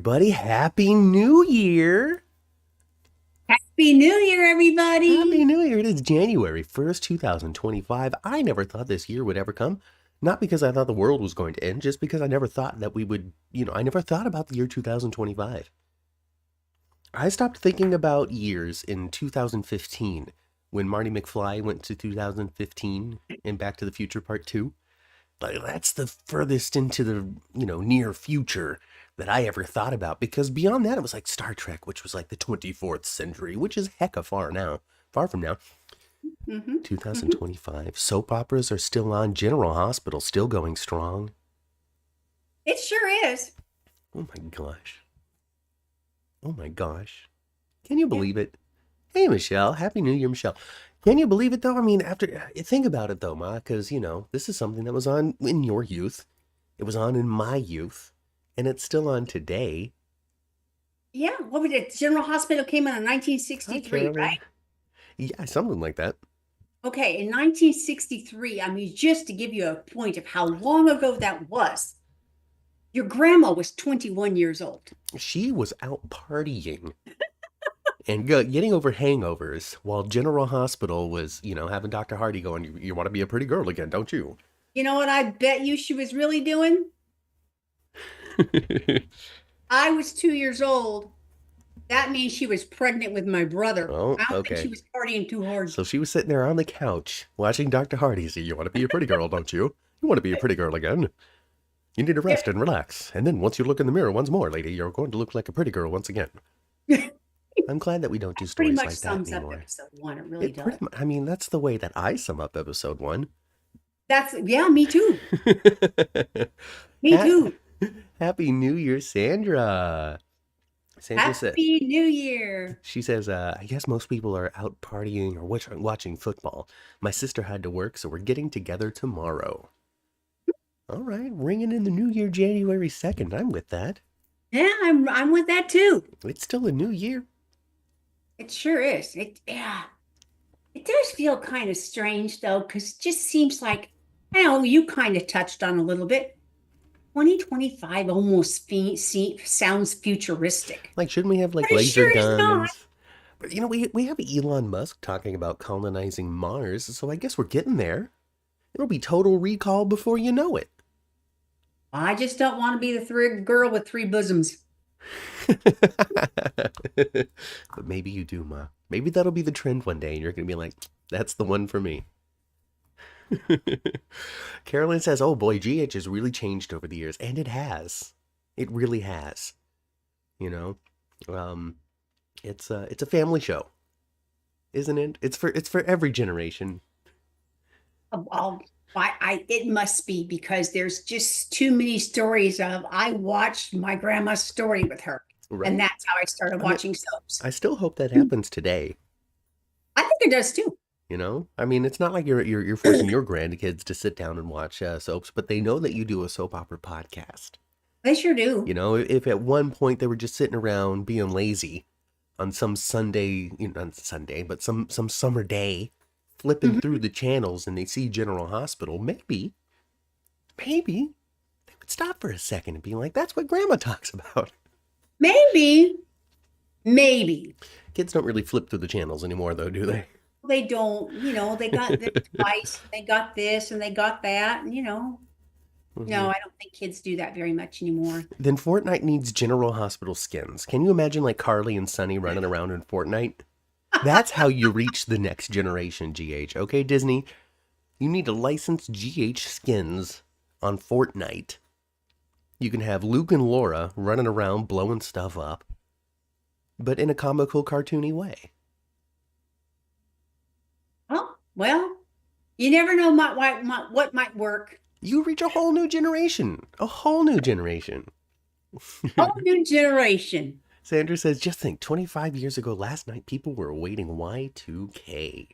Buddy, Happy New Year! Happy New Year, everybody. Happy New Year! It is January 1st, 2025. I never thought this year would ever come. Not because I thought the world was going to end, just because I never thought that we would, I never thought about the year 2025. I stopped thinking about years in 2015 when Marty McFly went to 2015 in Back to the Future Part 2. Like, that's the furthest into the, near future that I ever thought about, because beyond that it was like Star Trek, which was like the 24th century, which is hecka far from now. hmm hmm 2025 soap operas are still on. General Hospital still going strong. It sure is. Oh my gosh. Oh my gosh. Can you Yeah. believe it? Hey Michelle, Happy New Year, Michelle. Can you believe it though? I mean, after think about it though, Ma, because this is something that was on in your youth. It was on in my youth, and it's still on today. Yeah. What was it? General Hospital came in Hi, 1963, Carolyn. right? Yeah, something like that. Okay. In 1963, I mean, just to give you a point of how long ago that was, your grandma was 21 years old. She was out partying and getting over hangovers while General Hospital was, having Dr. Hardy going, you want to be a pretty girl again, don't you? You know what I bet you she was really doing? I was 2 years old. That means she was pregnant with my brother. Oh, I don't think she okay. was partying too hard. So she was sitting there on the couch watching Dr. Hardy say, you want to be a pretty girl, don't you? You want to be a pretty girl again. You need to rest and relax. And then once you look in the mirror once more, lady, you're going to look like a pretty girl once again. That I'm glad that we don't do pretty stories much like that sums up anymore. episode one. It really It does. pretty much, I mean, that's the way that I sum up episode one. Yeah, me too. Me too. Happy New Year, Sandra. Sandra said, Happy New Year. she says, I guess most people are out partying or watching football. My sister had to work, so we're getting together tomorrow. All right, ringing in the new year, January 2nd. I'm with that. Yeah, I'm with that too. It's still a new year. It sure is. Yeah. It does feel kind of strange though, because it just seems like, I know you kind of touched on a little bit. 2025 almost sounds futuristic, Like, shouldn't we have like but it laser sure is not. guns? But we have Elon Musk talking about colonizing Mars, so I guess we're getting there. It'll be total recall before you know it. I just don't want to be the girl with three bosoms. But maybe you do, Ma. Maybe that'll be the trend one day, and you're gonna be like, "That's the one for me." Carolyn says, "Oh boy, GH has really changed over the years," and it has. It really has. You know, um, it's a family show, isn't it? It's for every generation. Well, it must be because there's just too many stories of I watched my grandma's story with her, and Right? that's how I started I mean, watching soaps. I still hope that happens today. I think it does too. I mean, it's not like you're forcing your grandkids to sit down and watch soaps, but they know that you do a soap opera podcast. They sure do. If at one point they were just sitting around being lazy on some Sunday, not Sunday, but some summer day, flipping Mhm. through the channels and they see General Hospital, maybe they would stop for a second and be like, "That's what Grandma talks about." Maybe, maybe Kids don't really flip through the channels anymore, though, do they? they don't. They got this spice, they got this, and they got that. And, no, Mhm. I don't think kids do that very much anymore. Then Fortnite needs General Hospital skins. Can you imagine like Carly and Sunny running around in Fortnite? That's how you reach the next generation, GH. Okay, Disney, you need to license GH skins on Fortnite. You can have Luke and Laura running around blowing stuff up, but in a comical, cartoony way. Well, you never know what might work. You reach a whole new generation. A whole new generation. Whole new generation. Sandra says, just think, 25 years ago last night, people were awaiting Y2K.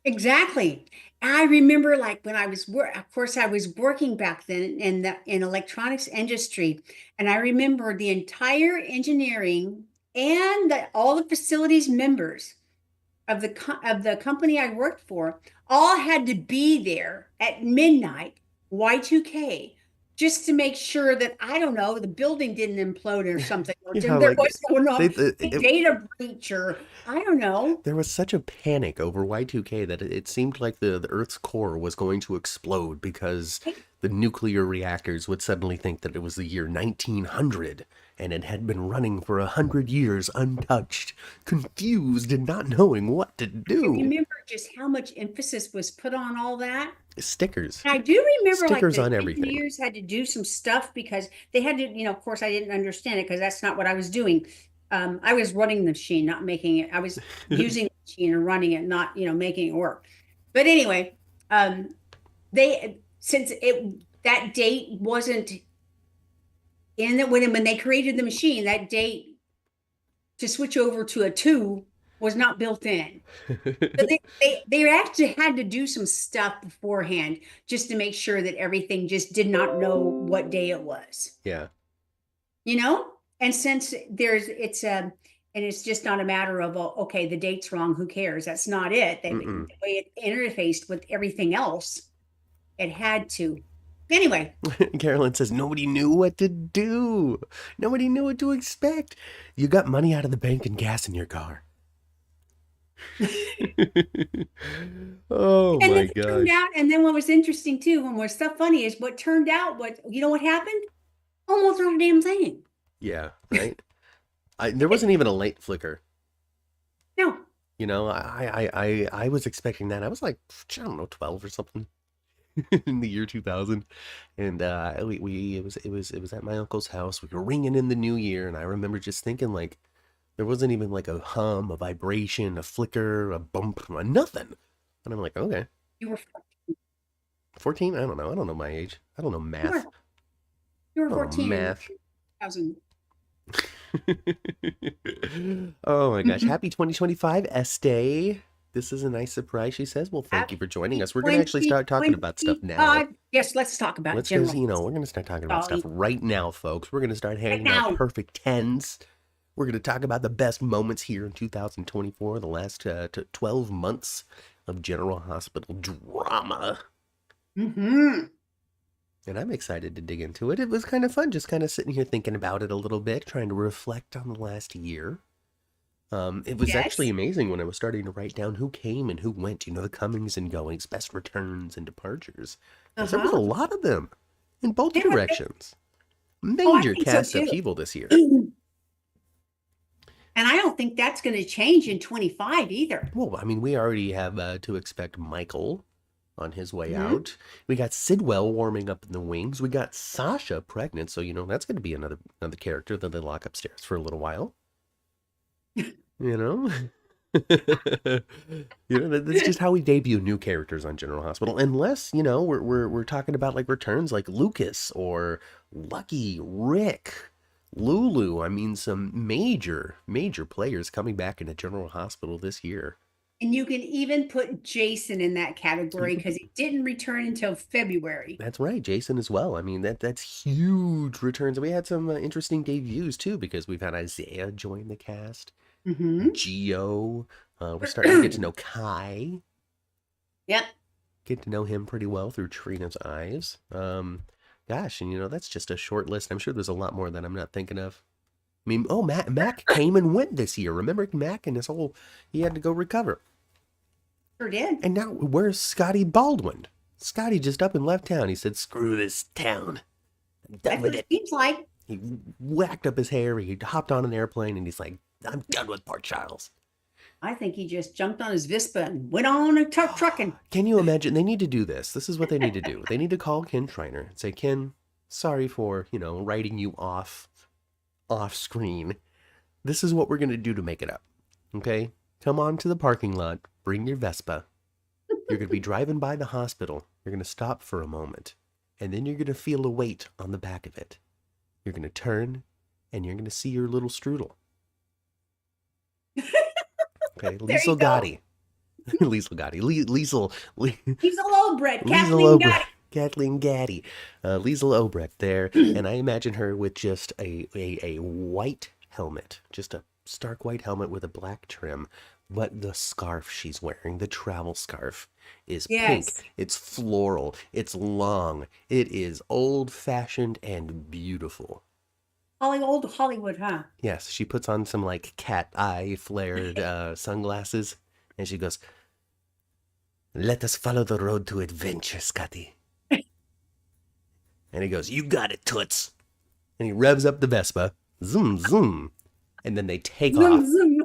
Exactly. I remember like when I was of course I was working back then in the electronics industry, and I remember the entire engineering and all the facilities members of the company I worked for all had to be there at midnight Y2K just to make sure that, I don't know, the building didn't implode or something, or Yeah, there like was going they, on a data breach, or I don't know. there was such a panic over Y2K that it seemed like the Earth's core was going to explode because the nuclear reactors would suddenly think that it was the year 1900 and it had been running for 100 years untouched, confused and not knowing what to I do. remember just how much emphasis was put on all that. Stickers. And I do remember like Stickers the on everything. engineers had to do some stuff because they had to, of course I didn't understand it because that's not what I was doing. I was running the machine, not making it. I was using the machine and running it, not, making it work. But anyway, they since it that date wasn't in it when they created the machine, that date to switch over to a two was not built in. But they actually had to do some stuff beforehand just to make sure that everything just did not know what day it was, Yeah. you know? And since and it's just not a matter of, oh, okay, the date's wrong, who cares? That's not it. The Mm-mm. way it interfaced with everything else, it had to. Anyway, Carolyn says nobody knew what to do. Nobody knew what to expect. You got money out of the bank and gas in your car. Oh and my it turned gosh. out, and then what was interesting too, and what's stuff funny is what turned out, what you know what happened? Almost not a damn thing. Yeah, right? There wasn't even a light flicker. No, I was expecting that. I was like, I don't know, 12 or something in the year 2000. And it was at my uncle's house. We were ringing in the new year. And I remember just thinking like, there wasn't even like a hum, a vibration, a flicker, a bump, nothing. And I'm like, okay, you were 14? I don't know. I don't know my age. I don't know you were math. you were I don't know 14 in math. 2000. Oh my gosh. Mhm. Happy 2025, Estee. This is a nice surprise, she says. Well, thank you for joining Happy us. We're going to actually start talking about stuff now. 2025. Yes, let's talk about Let's go, general we're going to start talking about stuff Dolly right now, folks. We're going to start right handing out now. perfect tens. We're going to talk about the best moments here in 2024, the last 12 months of General Hospital drama. Hmm. And I'm excited to dig into it. It was kind of fun just kind of sitting here thinking about it a little bit, trying to reflect on the last year. It was actually Yes. amazing when I was starting to write down who came and who went, the comings and goings, best returns and departures. Because there was a Uh-huh. lot of them in both There directions. Oh, I Major think so cast too. upheaval this year. And I don't think that's going to change in 25 either. Well, I mean, we already have to expect Michael on his way Hmm. out. We got Sidwell warming up in the wings. We got Sasha pregnant, so that's going to be another character that they lock upstairs for a little while. You know, that's just how we debut new characters on General Hospital. Unless we're talking about like returns like Lucas or Lucky, Rick, Lulu. I mean, some major players coming back into General Hospital this year. And you can even put Jason in that You category can because he didn't return until February. That's right, Jason as well. I mean, that's huge returns. We had some interesting debuts too because we've had Isaiah join the cast, Hmm. Geo. We're starting to get to know Kai, Yep. get to know him pretty well through Trina's eyes. Gosh, and that's just a short list. I'm sure there's a lot more that I'm not thinking of. I mean, oh, Mac came and went this year. Remember Mac and his he had to go recover. Sure did. And now where's Scotty Baldwin? Scotty just up and left town. He said, "Screw this town. I'm done That's with what it it." seems like. He whacked up his hair. He hopped on an airplane and he's like, "I'm done with Port Charles." I think he just jumped on his Vispa and went on a trucking. Can you imagine? They need to do this. This is what they need to do. They need to call Ken Schreiner and say, "Ken, sorry for, writing you off screen. This is what we're going to do to make it up. Okay? Come on to the parking lot. Bring your Vespa. You're going to be driving by the hospital. You're going to stop for a moment. And then you're going to feel a weight on the back of it. You're going to turn and you're going to see your little strudel." Okay, There you Liesel go. Gotti. Liesel Gotti. Liesel. He's a low bred. Liesel Kathleen got Obrecht. Kathleen Gaddy. Liesel Obrecht there. it. And I imagine her with just a white helmet. Just a stark white helmet with a black trim. But the scarf she's wearing, the travel scarf. is pink. Yes. It's floral. It's long. It is old-fashioned and beautiful. Old Hollywood, huh? Yes, she puts on some like cat eye flared sunglasses, and she goes, "Let us follow the road to adventure, Scotty." And he goes, "You got it, Toots." And he revs up the Vespa, zoom, zoom, and then they take Zoom, off. zoom.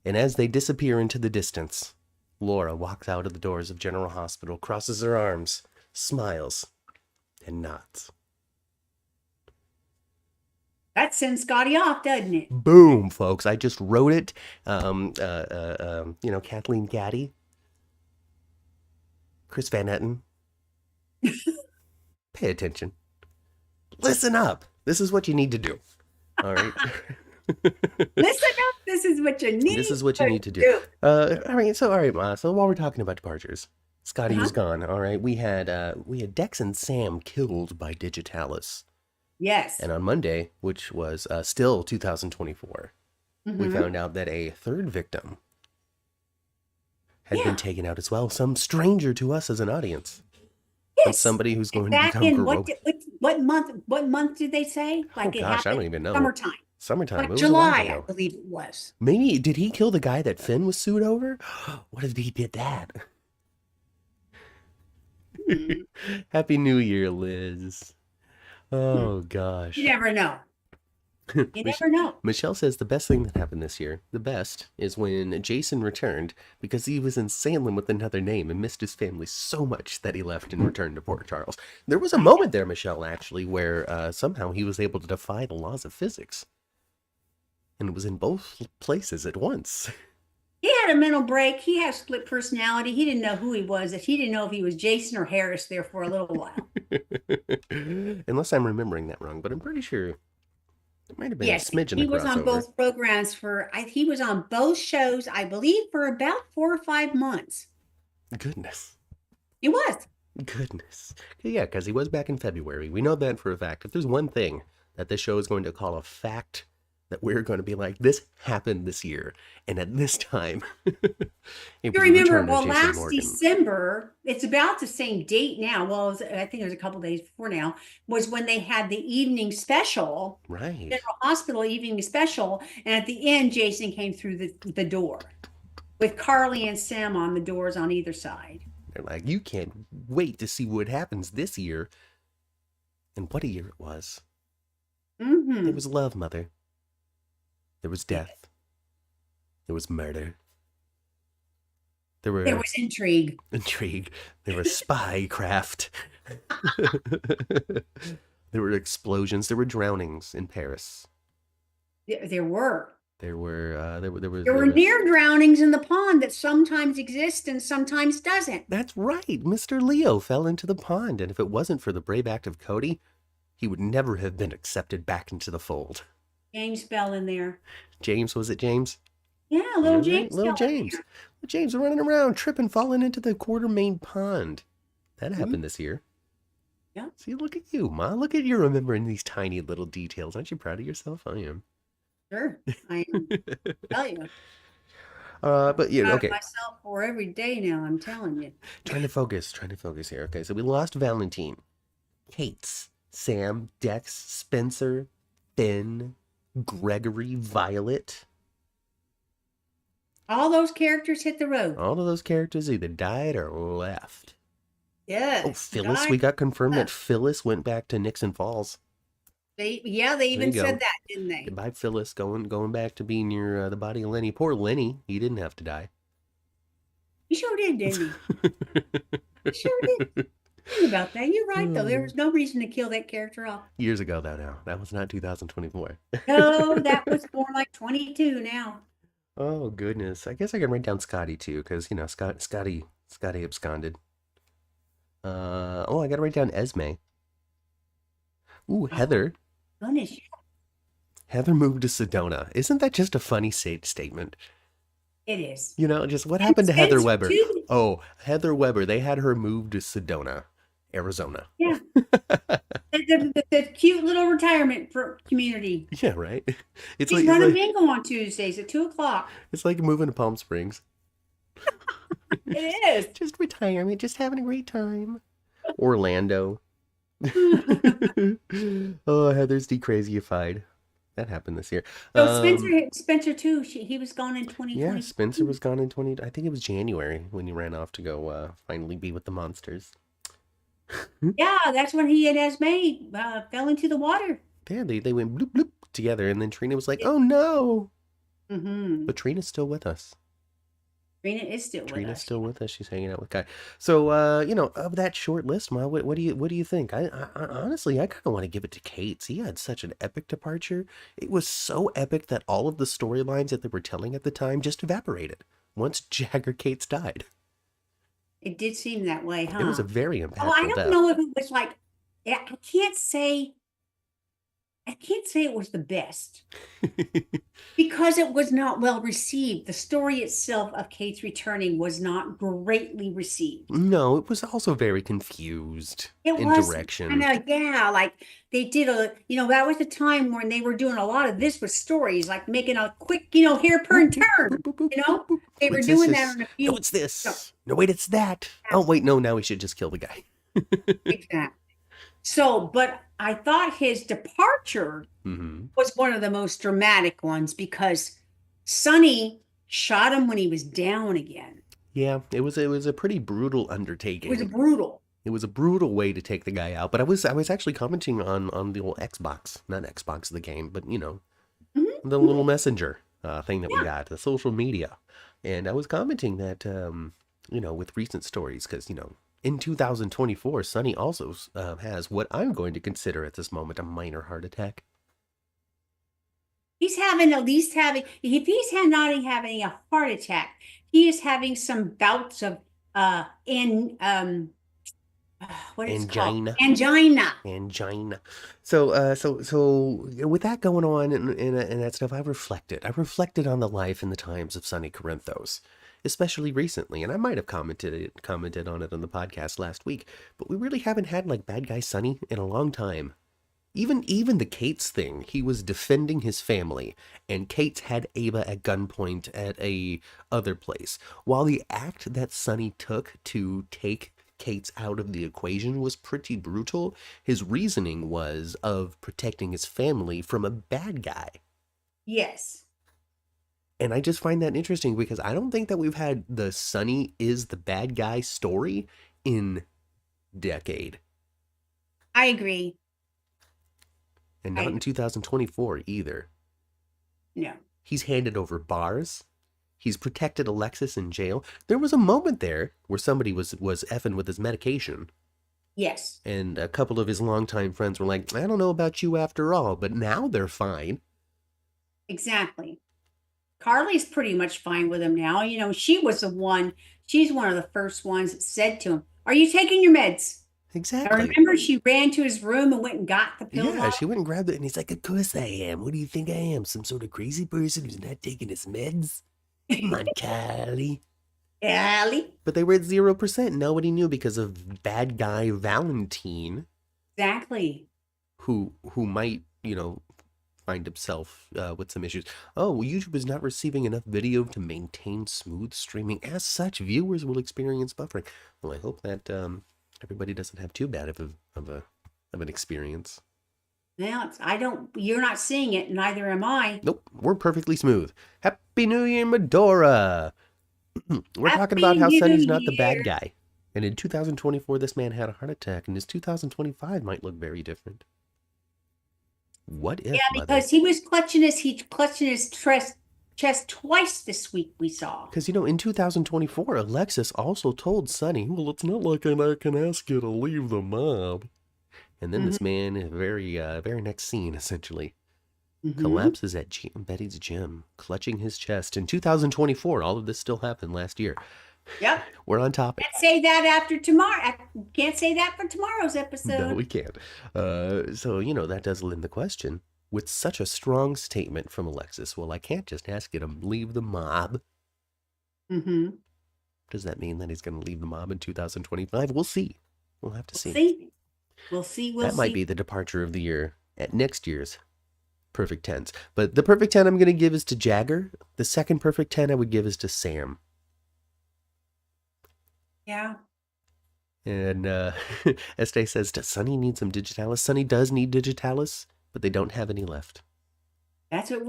And as they disappear into the distance, Laura walks out of the doors of General Hospital, crosses her arms, smiles, and nods. That sends Scotty off, doesn't it? Boom, folks. I just wrote it. Kathleen Gaddy, Chris Van Etten. Pay attention. Listen up. This is what you need to do. All right. Listen up. This is what you need. This is what you need to do. All right, Ma. So while we're talking about departures, Scotty was gone. All right. We had Dex and Sam killed by Digitalis. Yes. And on Monday, which was still 2024, we found out that a third victim had been taken out as well. Some stranger to us as an audience. Yes. And somebody who's going back to become in what month? What month did they say? Like oh gosh, I don't even know. Summertime. Summertime. Like it was July, a while ago. I believe it was. Maybe did he kill the guy that Finn was sued over? What if he did that? Happy New Year, Liz. Oh gosh. You never know. You never know. Michelle says the best thing that happened this year, the best, is when Jason returned because he was in Salem with another name and missed his family so much that he left and returned to Port Charles. There was a moment there, Michelle, actually, where somehow he was able to defy the laws of physics. And it was in both places at once. He had a mental break. He had split personality. He didn't know who he was. He didn't know if he was Jason or Harris there for a little while. Unless I'm remembering that wrong, but I'm pretty sure it might have been a smidgen of he was on crossover. both programs he was on both shows, I believe, for about 4 or 5 months. Goodness. He was. Goodness. Yeah, because he was back in February. We know that for a fact. If there's one thing that this show is going to call a fact, that we're going to be like, this happened this year, and at this time. You remember, last December, it's about the same date now. Well, I think it was a couple days before now, was when they had the evening special. Right. General Hospital evening special. And at the end, Jason came through the door with Carly and Sam on the doors on either side. They're like, you can't wait to see what happens this year. And what a year it was. Mm-hmm. There was love, Mother. There was death. There was murder. There was intrigue. Intrigue. There was spycraft. There were explosions. There were drownings in Paris. There were. There were near drownings in the pond that sometimes exist and sometimes doesn't. That's right. Mr. Leo fell into the pond, and if it wasn't for the brave act of Cody, he would never have been accepted back into the fold. James fell in there. James, was it James? Yeah, little James. Little James. Little James running around, tripping, falling into the Quartermain pond. That happened this year. Yeah. See, look at you, Ma. Look at you remembering these tiny little details. Aren't you proud of yourself? I am. Sure, I am. Tell you. But you know, okay. Myself for every day now. I'm telling you. Trying to focus here. Okay, so we lost Valentine, Kate's, Sam, Dex, Spencer, Finn, Gregory, Violet. All those characters hit the road. All of those characters either died or left. Yes. Oh, Phyllis. We got confirmed that Phyllis went back to Nixon Falls. They even said that, didn't they? Goodbye, Phyllis. Going back to being near the body of Lenny. Poor Lenny. He didn't have to die. He sure did, didn't he? He sure did. Think about that. You're right, though. There was no reason to kill that character off. Years ago, though, now. That was not 2024. No, that was more like 22 now. Oh, goodness. I guess I can write down Scotty, too, because, you know, Scotty absconded. I got to write down Esme. Ooh, Heather. Goodness. Heather moved to Sedona. Isn't that just a funny statement? It is. You know, just what happened to Heather Weber? Oh, Heather Weber. They had her move to Sedona, Arizona. Yeah. the cute little retirement community. Yeah, right. She's running bingo on Tuesdays at 2:00. It's like moving to Palm Springs. It Just retirement, just having a great time. Orlando. is. Oh, Heather's decrazyified. That happened this year. So Spencer too. He was gone in Yeah, 2020. Spencer was gone in 20. I think it was January when he ran off to go finally be with the monsters. Yeah, that's when he and Esme fell into the water. Yeah, they went bloop bloop together, and then Trina was like, "Oh no!" Mm-hmm. But Trina's still with us. Rena is still with Trina's us. still with us. She's hanging out with Guy. So, of that short list, Ma, what do you think? I honestly, I kind of want to give it to Kate's. He had such an epic departure. It was so epic that all of the storylines that they were telling at the time just evaporated once Jagger Cates died. It did seem that way, It was a huh? very Oh, I impactful don't death. know if it was like, yeah, I can't say it was the best because it was not well received. The story itself of Kate's returning was not greatly received. No, it was also very confused It in was kind direction. of, yeah, like they did that was the time when they were doing a lot of this with stories, like making a quick, hair Boop, turn boop, turn, boop, boop, boop, you boop, know, boop. they were What's this? doing that This? on a No, few. it's No, this. No, wait, it's that. Oh, wait, no, now we should just kill the guy. exactly. So, but I thought his departure Hmm. was one of the most dramatic ones because Sonny shot him when he was down again. Yeah, it was a pretty brutal It was undertaking. brutal. It was a brutal way to take the guy out. But I was actually commenting on the old Xbox, not Xbox the game, but Mhm, the little mhm. messenger thing that we Yeah, got, the social media, and I was commenting that with recent stories, because in 2024, Sonny also has what I'm going to consider at this moment a minor heart attack. he's having at least having if not having a heart attack, he is having some bouts of in what it's called Angina. angina. Angina. So with that going on and that stuff, I reflected on the life and the times of Sonny Corinthos, especially recently, and I might have commented on it on the podcast last week, but we really haven't had like bad guy Sonny in a long time. Even the Kate's thing, he was defending his family, and Kate's had Ava at gunpoint at a other place. While the act that Sonny took to take Kate's out of the equation was pretty brutal, his reasoning was of protecting his family from a bad guy. Yes, And I just find that interesting because I don't think that we've had the Sonny is the bad guy story in decade, I agree. and not I in 2024 either. no. He's handed over bars. He's protected Alexis in jail. There was a moment there where somebody was effing with his medication, Yes, and a couple of his longtime friends were like, "I don't know about you after all," but now they're fine. exactly. Carly's pretty much fine with him now. She was the one. She's one of the first ones that said to him, "Are you taking your meds?" I Exactly. remember she ran to his room and went and got the pill Yeah, bottle. she went and grabbed it, and he's like, "Of course I am. What do you think I am? Some sort of crazy person who's not taking his meds? Come on, Kylie." Allie. But they were at 0%. Nobody knew because of bad guy Valentine, Exactly. who might, find himself with some issues. Oh, well, YouTube is not receiving enough video to maintain smooth streaming. As such, viewers will experience buffering. Well, I hope that everybody doesn't have too bad of an experience. Now you're not seeing it, neither am I. Nope, we're perfectly smooth. Happy New Year, Medora! We're talking about Happy how New Sonny's not the bad Year. guy. And in 2024, this man had a heart attack, and his 2025 might look very different. What Yeah, if, mother? because he clutching his chest twice this week, we saw. Because, in 2024, Alexis also told Sonny, well, it's not like I can ask you to leave the mob. And then Hmm. this man, very next scene, essentially, Hmm. collapses at Betty's gym, clutching his chest. In 2024, all of this still happened last year. Yep. We're on topic. Can't say that after tomorrow. Can't say that for tomorrow's No, episode. we can't. So, that does lend the question. With such a strong statement from Alexis, well, I can't just ask you to leave the mob. Hmm. Does that mean that he's going to leave the mob in 2025? We'll see. We'll have to We'll see. see. We'll see. We'll That might see. be the departure of the year at next year's perfect tens. But the perfect 10 I'm going to give is to Jagger. The second perfect 10 I would give is to Sam. Yeah. And Estee says, does Sunny need some digitalis? Sunny does need digitalis, but they don't have any left. That's what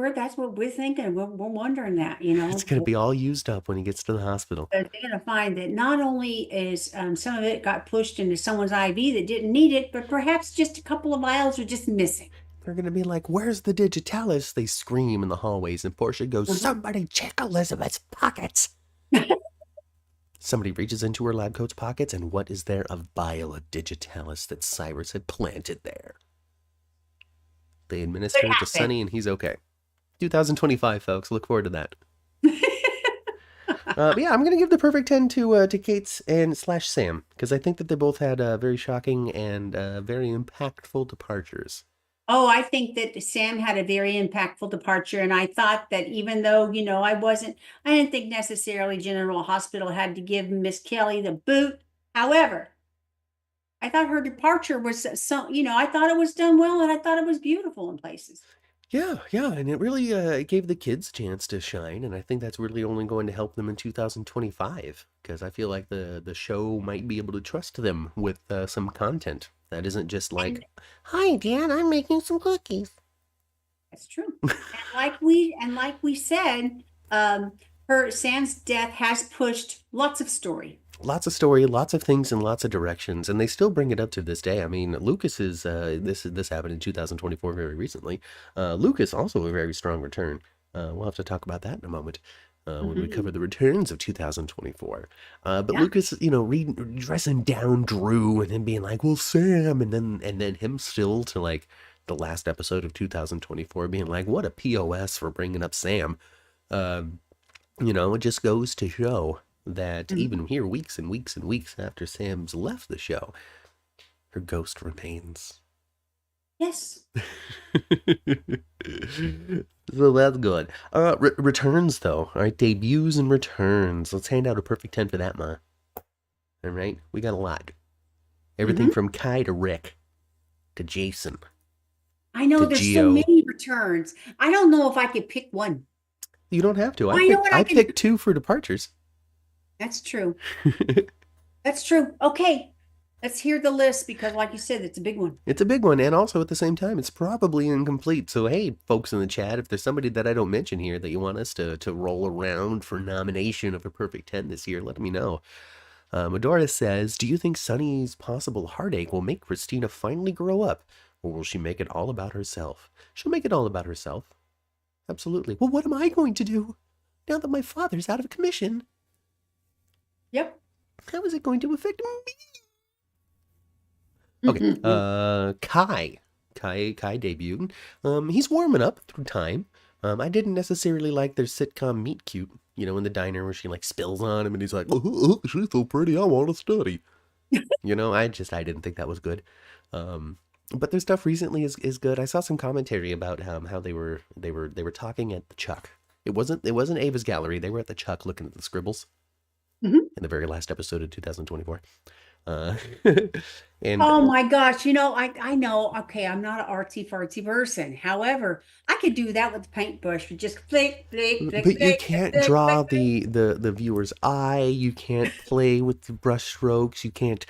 we're thinking. We're wondering that, It's going to be all used up when he gets to the hospital. they're going to find that not only is some of it got pushed into someone's IV that didn't need it, but perhaps just a couple of vials are just missing. They're going to be like, where's the digitalis? They scream in the hallways, and Portia goes, Mhm. somebody check Elizabeth's pockets. Somebody reaches into her lab coat's pockets, and what is there? A vial of digitalis that Cyrus had planted there. They Could administer it to happen. Sunny, and he's okay. 2025, folks. Look forward to that. Yeah, I'm gonna give the perfect 10 to Kate's and slash Sam because I think that they both had very shocking and very impactful departures. Oh, I think that Sam had a very impactful departure. And I thought that even though, I didn't think necessarily General Hospital had to give Miss Kelly the boot. However, I thought her departure was I thought it was done well and I thought it was beautiful in places. Yeah, yeah, and it really gave the kids a chance to shine, and I think that's really only going to help them in 2025 because I feel like the show might be able to trust them with some content that isn't just like, And "Hi, Dad, I'm making some cookies." that's true. And like we said, her Sam's death has pushed lots of story. Lots of story, lots of things in lots of directions, and they still bring it up to this day. I mean, Lucas is this happened in 2024 very recently. Lucas also a very strong return. We'll have to talk about that in a moment when we cover Mhm. the returns of 2024. But Yeah. Lucas, dressing down Drew and then being like, "Well, Sam," and then him still to like the last episode of 2024 being like, "What a POS for bringing up Sam." Um, it just goes to show that Mhm. even here, weeks and weeks and weeks after Sam's left the show, her ghost remains. Yes. So that's good. Returns though. All right, debuts and returns. Let's hand out a perfect 10 for that, Ma. All right, we got a lot. Everything Hmm. from Kai to Rick to Jason I know to there's so Geo. many returns. I don't know if I could pick one. You don't have to. I I know picked what I I can. picked two for departures. That's true. That's true. Okay. Let's hear the list because, like you said, it's a big one. It's a big one, and also at the same time, it's probably incomplete. So, hey, folks in the chat, if there's somebody that I don't mention here that you want us to roll around for nomination of a perfect 10 this year, let me know. Medora says, do you think Sunny's possible heartache will make Christina finally grow up, or will she make it all about herself? She'll make it all about herself. Absolutely. Well, what am I going to do now that my father's out of commission? Yep. How is it going to affect me? Okay, Kai debuted. He's warming up through time. I didn't necessarily like their sitcom meet cute, in the diner where she like spills on him and he's like, oh, she's so pretty, I want to study. I didn't think that was good. But their stuff recently is good. I saw some commentary about how they were talking at the Chuck. It wasn't Ava's gallery. They were at the Chuck looking at the scribbles Mhm. in the very last episode of 2024. Uh, and Oh my gosh, I know, okay, I'm not an artsy fartsy person. However, I could do that with the paintbrush, with just flick, flick, flick, But you flick, flick, can't flick, draw flick, flick. the viewer's eye. You can't play with the brush strokes. You can't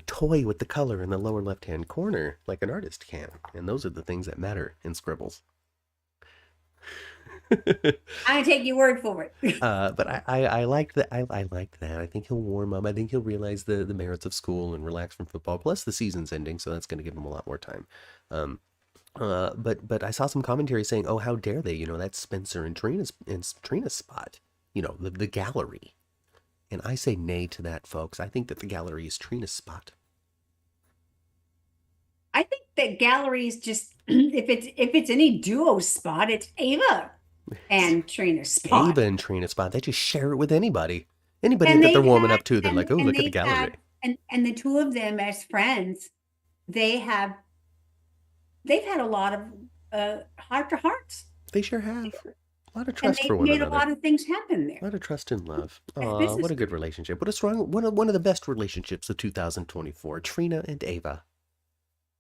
toy with the color in the lower left hand corner like an artist can. And those are the things that matter in scribbles. I take your word for it. But I like that. I like that. I think he'll warm up. I think he'll realize the merits of school and relax from football. Plus the season's ending, so that's going to give him a lot more time. Um, but I saw some commentary saying, "Oh, how dare they? That's Spencer and Trina's spot. The gallery." And I say nay to that, folks. I think that the gallery is Trina's spot. I think that galleries just if it's any duo spot, it's Ava It's and Trina's Ava spot. and Trina's spot. They just share it with anybody. Anybody And that they're they've warming had up to, they're like, "Oh, and look at the they've had gallery." and the two of them as friends, they have they've had a lot of heart to hearts. They sure have a lot of And trust for they've one made a another. lot of things happen A there lot of trust and love. as Aw, what business a good people. relationship. What a strong one of the best relationships of 2024. Trina and Ava.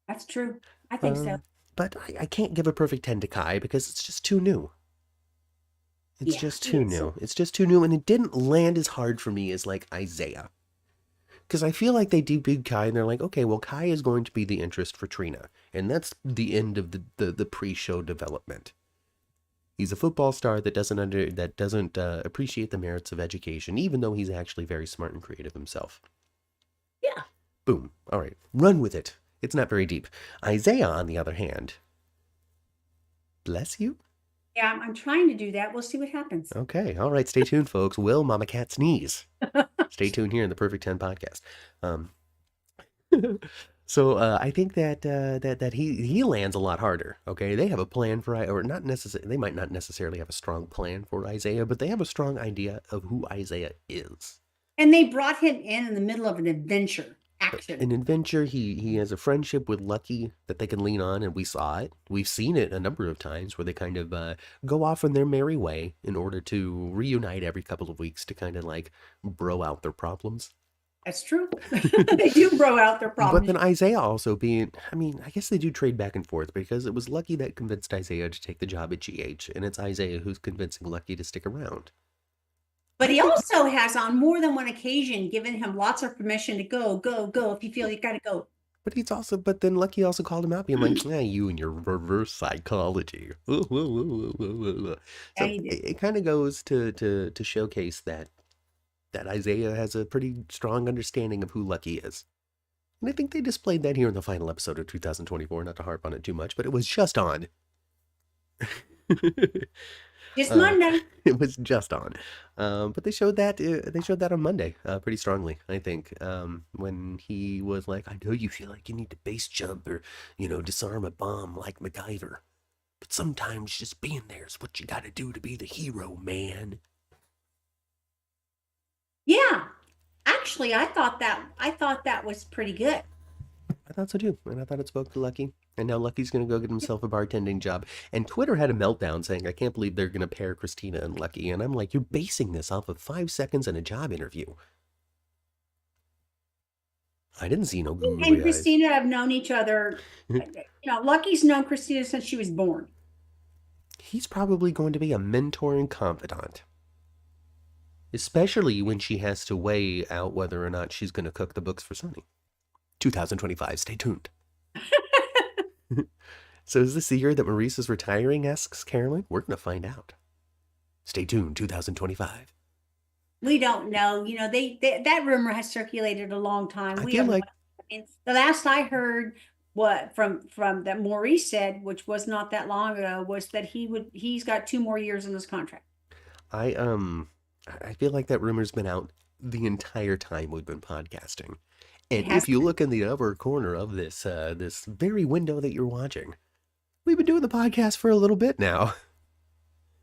That's true. I think so. Um, but I can't give a perfect 10 to Kai because it's just too new. It's Yeah, just he too is. new. It's just too new, and it didn't land as hard for me as like Isaiah. Because I feel like they debuted Kai and they're like, okay, well, Kai is going to be the interest for Trina. And that's the end of the pre-show development. He's a football star that doesn't appreciate the merits of education, even though he's actually very smart and creative himself. Yeah. Boom. All right, run with it. It's not very deep. Isaiah, on the other hand, bless you. Yeah, I'm trying to do that. We'll see what happens. Okay, all right, stay tuned, folks. Will Mama Cat sneeze? Stay tuned here in the Perfect 10 podcast. Um, so I think that he lands a lot harder. Okay, they have a plan for or not necessarily. They might not necessarily have a strong plan for Isaiah, but they have a strong idea of who Isaiah is. And they brought him in the middle of an adventure action. An adventure. He has a friendship with Lucky that they can lean on, and we saw it. We've seen it a number of times where they kind of go off on their merry way in order to reunite every couple of weeks to kind of like bro out their problems. That's true. They do bro out their But problems. then Isaiah also being, I mean, I guess they do trade back and forth because it was Lucky that convinced Isaiah to take the job at GH, and it's Isaiah who's convincing Lucky to stick around. But he also has, on more than one occasion, given him lots of permission to go if you feel you got to go. But then Lucky also called him out, being like, you and your reverse psychology. So it kind of goes to showcase that Isaiah has a pretty strong understanding of who Lucky is. And I think they displayed that here in the final episode of 2024, not to harp on it too much, but it was just on. Just Monday. It was just on. But they showed that on Monday pretty strongly, I think, when he was like, I know you feel like you need to base jump or, disarm a bomb like MacGyver. But sometimes just being there is what you got to do to be the hero, man. Yeah. Actually, I thought that was pretty good. I thought so too, and I thought it spoke to Lucky. And now Lucky's going to go get himself a bartending job. And Twitter had a meltdown saying, I can't believe they're going to pair Christina and Lucky. And I'm like, you're basing this off of 5 seconds in a job interview. I didn't see no googly And eyes. Christina have known each other. Lucky's known Christina since she was born. He's probably going to be a mentor and confidant. Especially when she has to weigh out whether or not she's going to cook the books for Sunny. 2025, stay tuned. So is this the year that Maurice is retiring, asks Carolyn? We're going to find out. Stay tuned, 2025. We don't know. That rumor has circulated a long time. I feel like the last I heard from that Maurice said, which was not that long ago, was that he's got 2 more years in his contract. I feel like that rumor's been out the entire time we've been podcasting. And if you look in the upper corner of this very window that you're watching, we've been doing the podcast for a little bit now.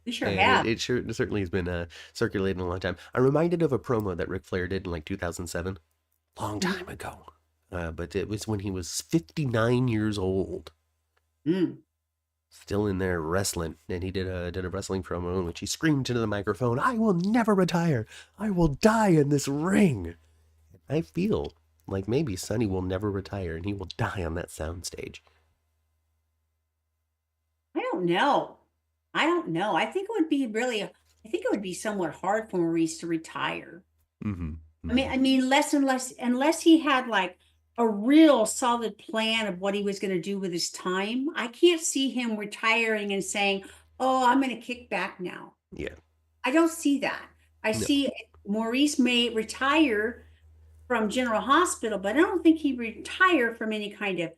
We sure have. It certainly has been circulating a long time. I'm reminded of a promo that Ric Flair did in like 2007, long time ago. But it was when he was 59 years old. Still in there wrestling, and he did a wrestling promo in which he screamed into the microphone, I will never retire. I will die in this ring. I feel like maybe Sonny will never retire and he will die on that soundstage. I don't know. I think it would be somewhat hard for Maurice to retire. Mm-hmm. I mean, less and less, unless he had like a real solid plan of what he was going to do with his time. I can't see him retiring and saying, oh, I'm going to kick back now. Yeah. I don't see that. I see Maurice may retire from General Hospital, but I don't think he'd retire from any kind of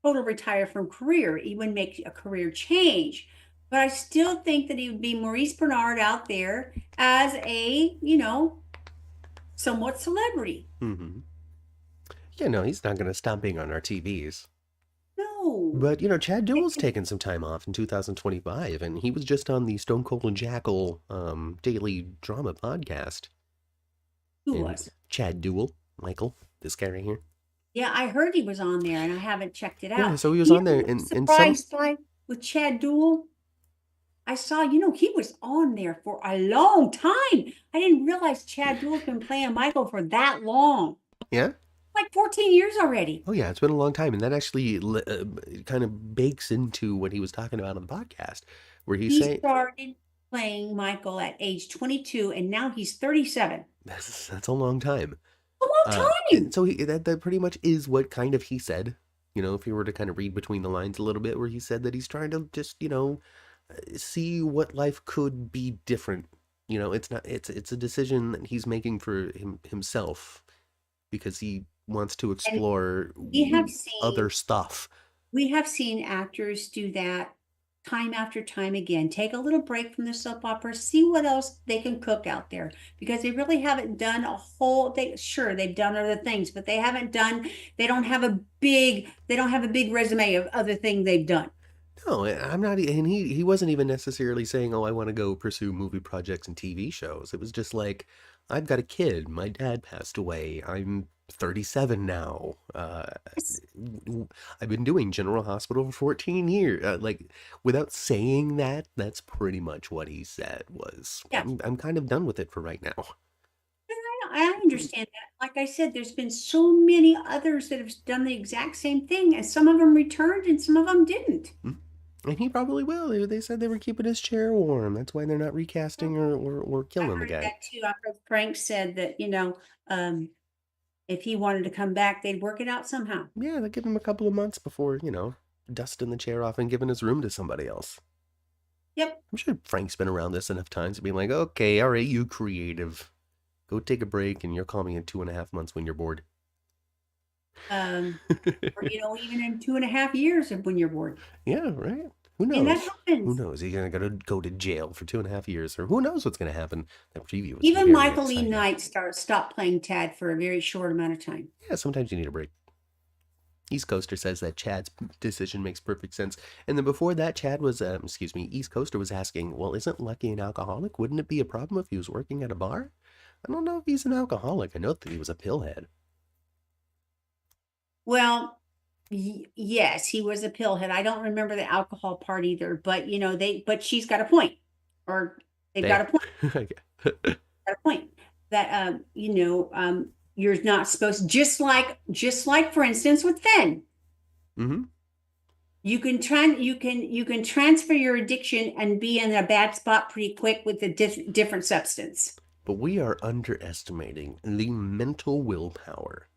total retire from career. He wouldn't make a career change. But I still think that he would be Maurice Bernard out there as a, somewhat celebrity. Mm-hmm. Yeah, no, he's not going to stop being on our TVs. No. But, Chad Duell's taken some time off in 2025, and he was just on the Stone Cold and Jackal daily drama podcast. Who was? Chad Duell, Michael, this guy right here. Yeah, I heard he was on there, and I haven't checked it out. Yeah, so he was on there. And surprised by with Chad Duell. I saw, he was on there for a long time. I didn't realize Chad Duell's been playing Michael for that long. Yeah? Like 14 years already. Oh, yeah, it's been a long time. And that actually kind of bakes into what he was talking about on the podcast, where he started playing Michael at age 22, and now he's 37. That's a long time. A long And time. so that pretty much is what kind of he said. You know, if you were to kind of read between the lines a little bit, where he said that he's trying to just, see what life could be different. You know, it's not it's a decision that he's making for himself because he wants to And explore we have other seen stuff. we have seen actors do that time after time again. Take a little break from the soap opera, see what else they can cook out there because they really haven't done a whole they sure they've done other things, but they don't have a big resume of other things they've done. No, I'm not, and he wasn't even necessarily saying, "Oh, I want to go pursue movie projects and TV shows." It was just like, "I've got a kid. My dad passed away. I'm 37 now. Yes. I've been doing General Hospital for 14 years." Like, without saying that, that's pretty much what he said was, Yeah. I'm kind of done with it for right now." I understand that. Like I said, there's been so many others that have done the exact same thing, and some of them returned and some of them didn't. Hmm. And he probably will. They said they were keeping his chair warm. That's why they're not recasting or I killing the heard guy. that too. I heard Frank said that, um, if he wanted to come back, they'd work it out somehow. Yeah, they give him a couple of months before, dusting the chair off and giving his room to somebody else. Yep. I'm sure Frank's been around this enough times to be like, okay, all right, you creative. Go take a break and you'll call me in 2.5 months when you're bored. Um, or, even in 2.5 years of when you're bored. Yeah, right. Who And that knows? Who happens. knows? He's gonna go to jail for 2.5 years, or who knows what's gonna happen? That preview was Even very Michael E. exciting. Knight stopped playing Tad for a very short amount of time. Yeah, sometimes you need a break. East Coaster says that Chad's decision makes perfect sense. And then before that, East Coaster was asking, well, isn't Lucky an alcoholic? Wouldn't it be a problem if he was working at a bar? I don't know if he's an alcoholic. I know that he was a pillhead. Well, yes, he was a pillhead. I don't remember the alcohol part either, but but she's got a point, or they've got Hey. a point, got a point that you're not supposed just like for instance with Finn, Mm-hmm. you can transfer your addiction and be in a bad spot pretty quick with a different substance. But we are underestimating the mental willpower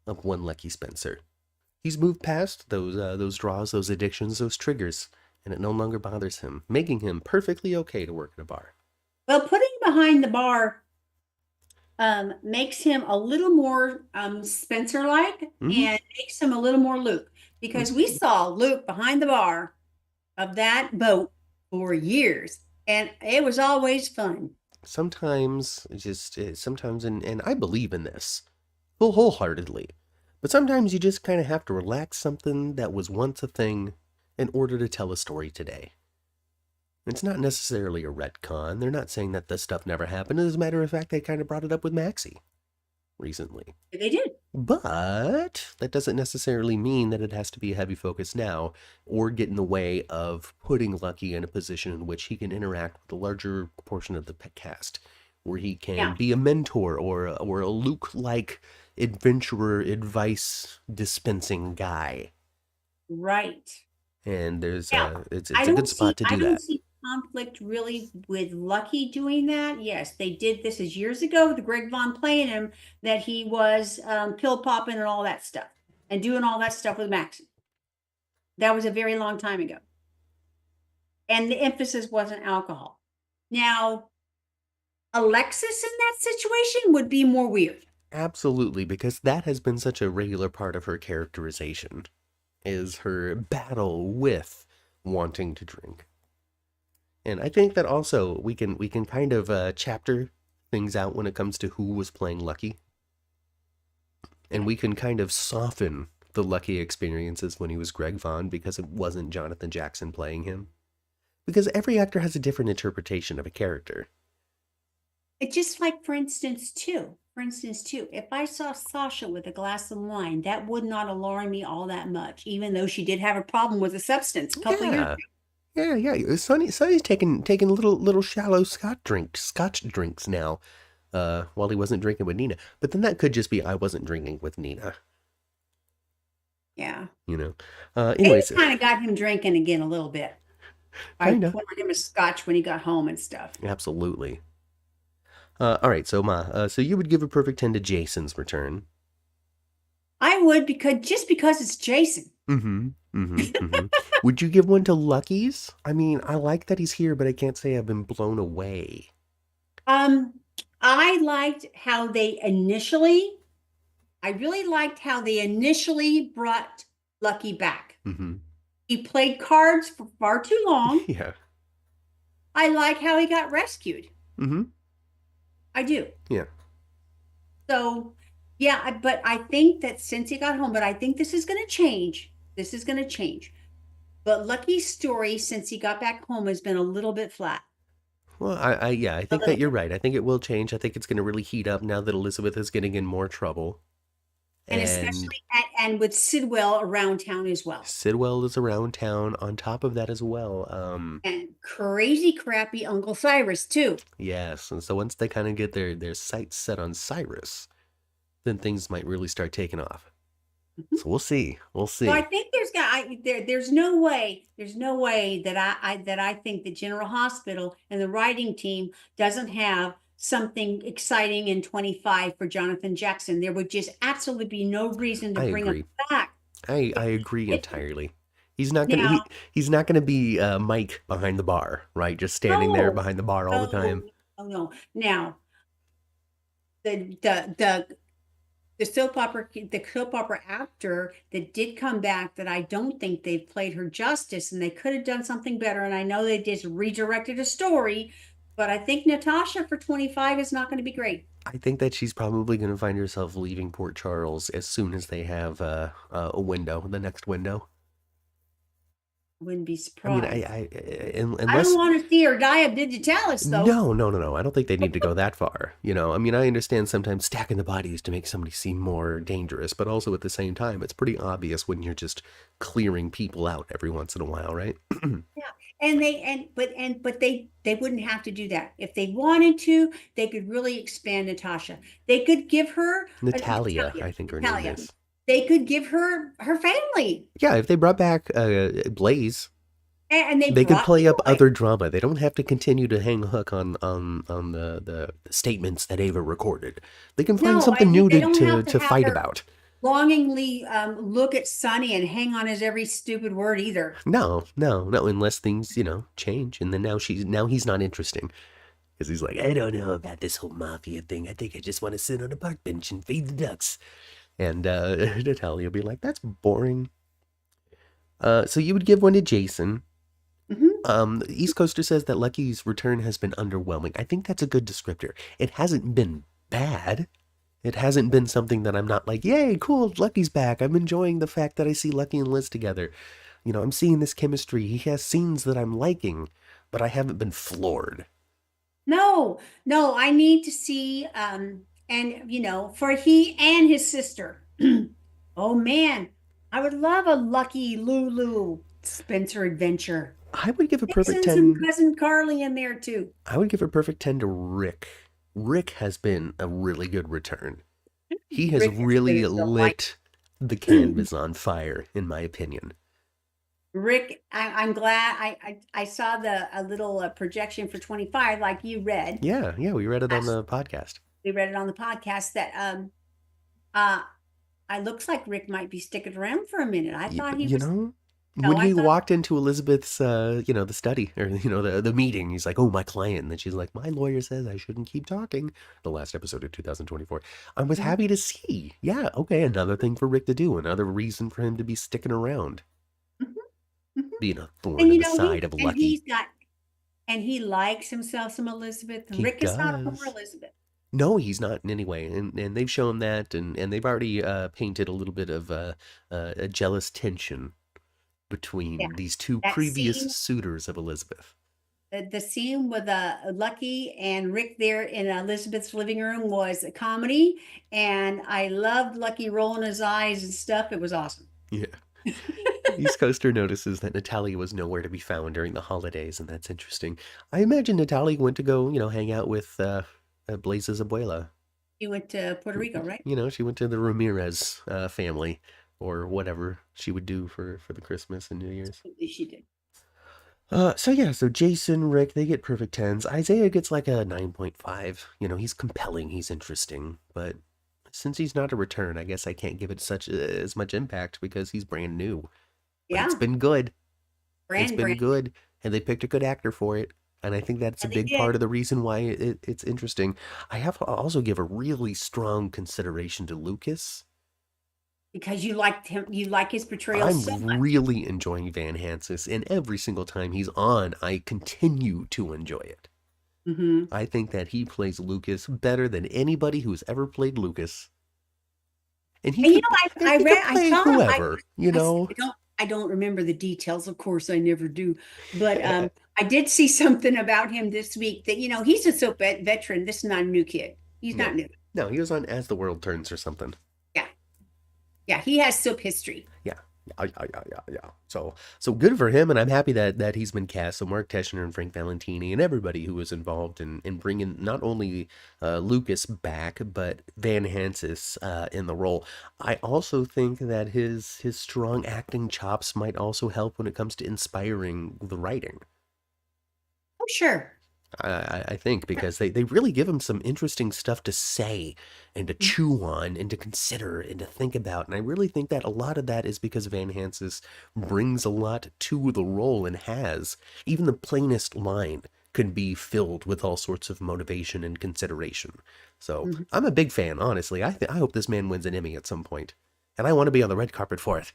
of one Lucky Spencer. He's moved past those draws, those addictions, those triggers, and it no longer bothers him, making him perfectly okay to work at a bar. Well, putting him behind the bar makes him a little more Spencer-like Mm-hmm. and makes him a little more Luke because we saw Luke behind the bar of that boat for years, and it was always fun. Sometimes, sometimes, and I believe in this wholeheartedly, but sometimes you just kind of have to relax something that was once a thing in order to tell a story today. It's not necessarily a retcon. They're not saying that this stuff never happened. As a matter of fact, they kind of brought it up with Maxie recently. They did. But that doesn't necessarily mean that it has to be a heavy focus now or get in the way of putting Lucky in a position in which he can interact with a larger portion of the cast, where he can Yeah, be a mentor or a Luke-like adventurer, advice dispensing guy. right. And Now, it's a good spot to I do don't that. see conflict really with Lucky doing that. Yes, they did this as years ago with Greg Von playing him, that he was pill popping and all that stuff and doing all that stuff with Max. That was a very long time ago. And the emphasis wasn't alcohol. Now, Alexis in that situation would be more weird. Absolutely, because that has been such a regular part of her characterization, is her battle with wanting to drink. And I think that also we can kind of chapter things out when it comes to who was playing Lucky, and we can kind of soften the Lucky experiences when he was Greg Vaughn because it wasn't Jonathan Jackson playing him. Because every actor has a different interpretation of a character. It's just like, for instance, too, if I saw Sasha with a glass of wine, that would not alarm me all that much, even though she did have a problem with a substance a couple of years Yeah, yeah. Sonny's taking little shallow Scotch drinks now, while he wasn't drinking with Nina. But then that could just be I wasn't drinking with Nina, Yeah. you know. Amy Anyways, kind of got him drinking again a little bit by kinda, pouring him a scotch when he got home and stuff. absolutely. All right, so Ma, so you would give a perfect 10 to Jason's return. I would because just because it's Jason. Mm-hmm. Mm-hmm. Mm-hmm. Would you give one to Lucky's? I mean, I like that he's here, but I can't say I've been blown away. Um, I liked how I really liked how they initially brought Lucky back. Mm-hmm. He played cards for far too long. Yeah. I like how he got rescued. Mm-hmm. I do. Yeah. So, yeah, but I think that since he got home, but I think this is going to change. This is going to change. But Lucky's story since he got back home has been a little bit flat. Well, yeah, I A think that little you're bit. right. I think it will change. I think it's going to really heat up now that Elizabeth is getting in more trouble. And And especially and with Sidwell around town as well. Sidwell is around town on top of that as well. And crazy crappy Uncle Cyrus too. Yes, and so once they kind of get their sights set on Cyrus, then things might really start taking off. Mhm. So we'll see. We'll So I see. think there's no way that I think the General Hospital and the writing team doesn't have something exciting in 25 for Jonathan Jackson. There would just absolutely be no reason to I bring him agree. back. I If agree if entirely. He's not gonna now, he's not gonna be Mike behind the bar, right? Just standing there no, behind the bar all the no, time. no. Now, the the the the soap opera actor that did come back that I don't think they've played her justice and they could have done something better. And I know they just redirected a story, but I think Natasha for 25 is not going to be great. I think that she's probably gonna find herself leaving Port Charles as soon as they have a window, the next window. Wouldn't be I mean, surprised. I don't unless want to see her die of digitalis though. no, no, no, no. I don't think they need to go that far. I mean, I understand sometimes stacking the bodies to make somebody seem more dangerous, but also at the same time, it's pretty obvious when you're just clearing people out every once in a while, right? Yeah. But they wouldn't have to do that. If they wanted to, they could really expand Natasha. They could give her Natalia, Natalia, I think her name Natalia. is. They could give her family. Yeah, if they brought back Blaze, And they they could brought play up Leroy. other drama. They don't have to continue to hang hook on the statements that Ava recorded. They can find No, something new they to don't to, have to to have fight her about. longingly look at Sonny and hang on his every stupid word either. No, no, no. Unless things, change, and then now he's not interesting because he's like, I don't know about this whole mafia thing. I think I just want to sit on a park bench and feed the ducks. And Natalia will be like, that's boring. So you would give one to Jason. Hmm. The East Coaster says that Lucky's return has been underwhelming. I think that's a good descriptor. It hasn't been bad. It hasn't been something that I'm not like, yay, cool, Lucky's back. I'm enjoying the fact that I see Lucky and Liz together. I'm seeing this chemistry. He has scenes that I'm liking, but I haven't been floored. No, no, I need to see and for he and his sister. Oh man, I would love a Lucky Lulu Spencer adventure. I would give a Mix perfect in some 10. cousin Carly in there too. I would give a perfect 10 to Rick. Rick has been a really good return. He has Rick has been really a delight. lit the canvas on fire, in my opinion. Rick, I'm glad I saw the a little projection for 25 like you read. Yeah, yeah, we read it on Last- the podcast. We read it on the podcast that uh I looks like Rick might be sticking around for a minute. I You, thought he you was know, no, when I he thought walked into Elizabeth's, the study or the meeting, he's like, "Oh, my client," and then she's like, "My lawyer says I shouldn't keep talking." The last episode of 2024. I was Mhm, happy to see. Yeah, okay, another thing for Rick to do, another reason for him to be sticking around, mhm, mhm. being a thorn And in the side of Lucky. he likes himself some Elizabeth. He Rick is not over does. Elizabeth. No, he's not in any way, and they've shown that, and they've already painted a little bit of a jealous tension Yeah, between these two that previous scene, suitors of Elizabeth. the scene with Lucky and Rick there in Elizabeth's living room was a comedy, and I loved Lucky rolling his eyes and stuff. It was awesome. Yeah. East Coaster notices that Natalia was nowhere to be found during the holidays, and that's interesting. I imagine Natalia went to go, hang out with Blaze's abuela. He went to Puerto Rico, right? She went to the Ramirez family or whatever she would do for the Christmas and New Year's. Absolutely, she did. So Jason, Rick, they get perfect 10s. Isaiah gets like a 9.5. He's compelling, he's interesting, but since he's not a return, I guess I can't give it such as much impact because he's brand new. But it's Yeah, been good. It's brand been new. good, and they picked a good actor for it. And I think that's a Yeah, they big did part of the reason why it's interesting. I have to also give a really strong consideration to Lucas. because you liked him. You like his portrayal so I'm much. really enjoying Van Hansis, and every single time he's on, I continue to enjoy it. Hmm. I think that he plays Lucas better than anybody who's ever played Lucas. And he And could and he could I play saw him. whoever, you know. I don't remember the details. Of course, I never do. But I did see something about him this week that he's a soap veteran. This is not a new kid. He's No. not new. No, he was on As the World Turns or something. Yeah, yeah, he has soap history. Yeah. Yeah. So good for him, and I'm happy that he's been cast. So Mark Teschner and Frank Valentini and everybody who was involved in bringing not only Lucas back, but Van Hansis in the role. I also think that his strong acting chops might also help when it comes to inspiring the writing. Oh, sure. I think because they really give him some interesting stuff to say and to chew on and to consider and to think about. And I really think that a lot of that is because Van Hansis brings a lot to the role and has. Even the plainest line can be filled with all sorts of motivation and consideration. So Mhm. I'm a big fan, honestly. I hope this man wins an Emmy at some point. And I want to be on the red carpet for it.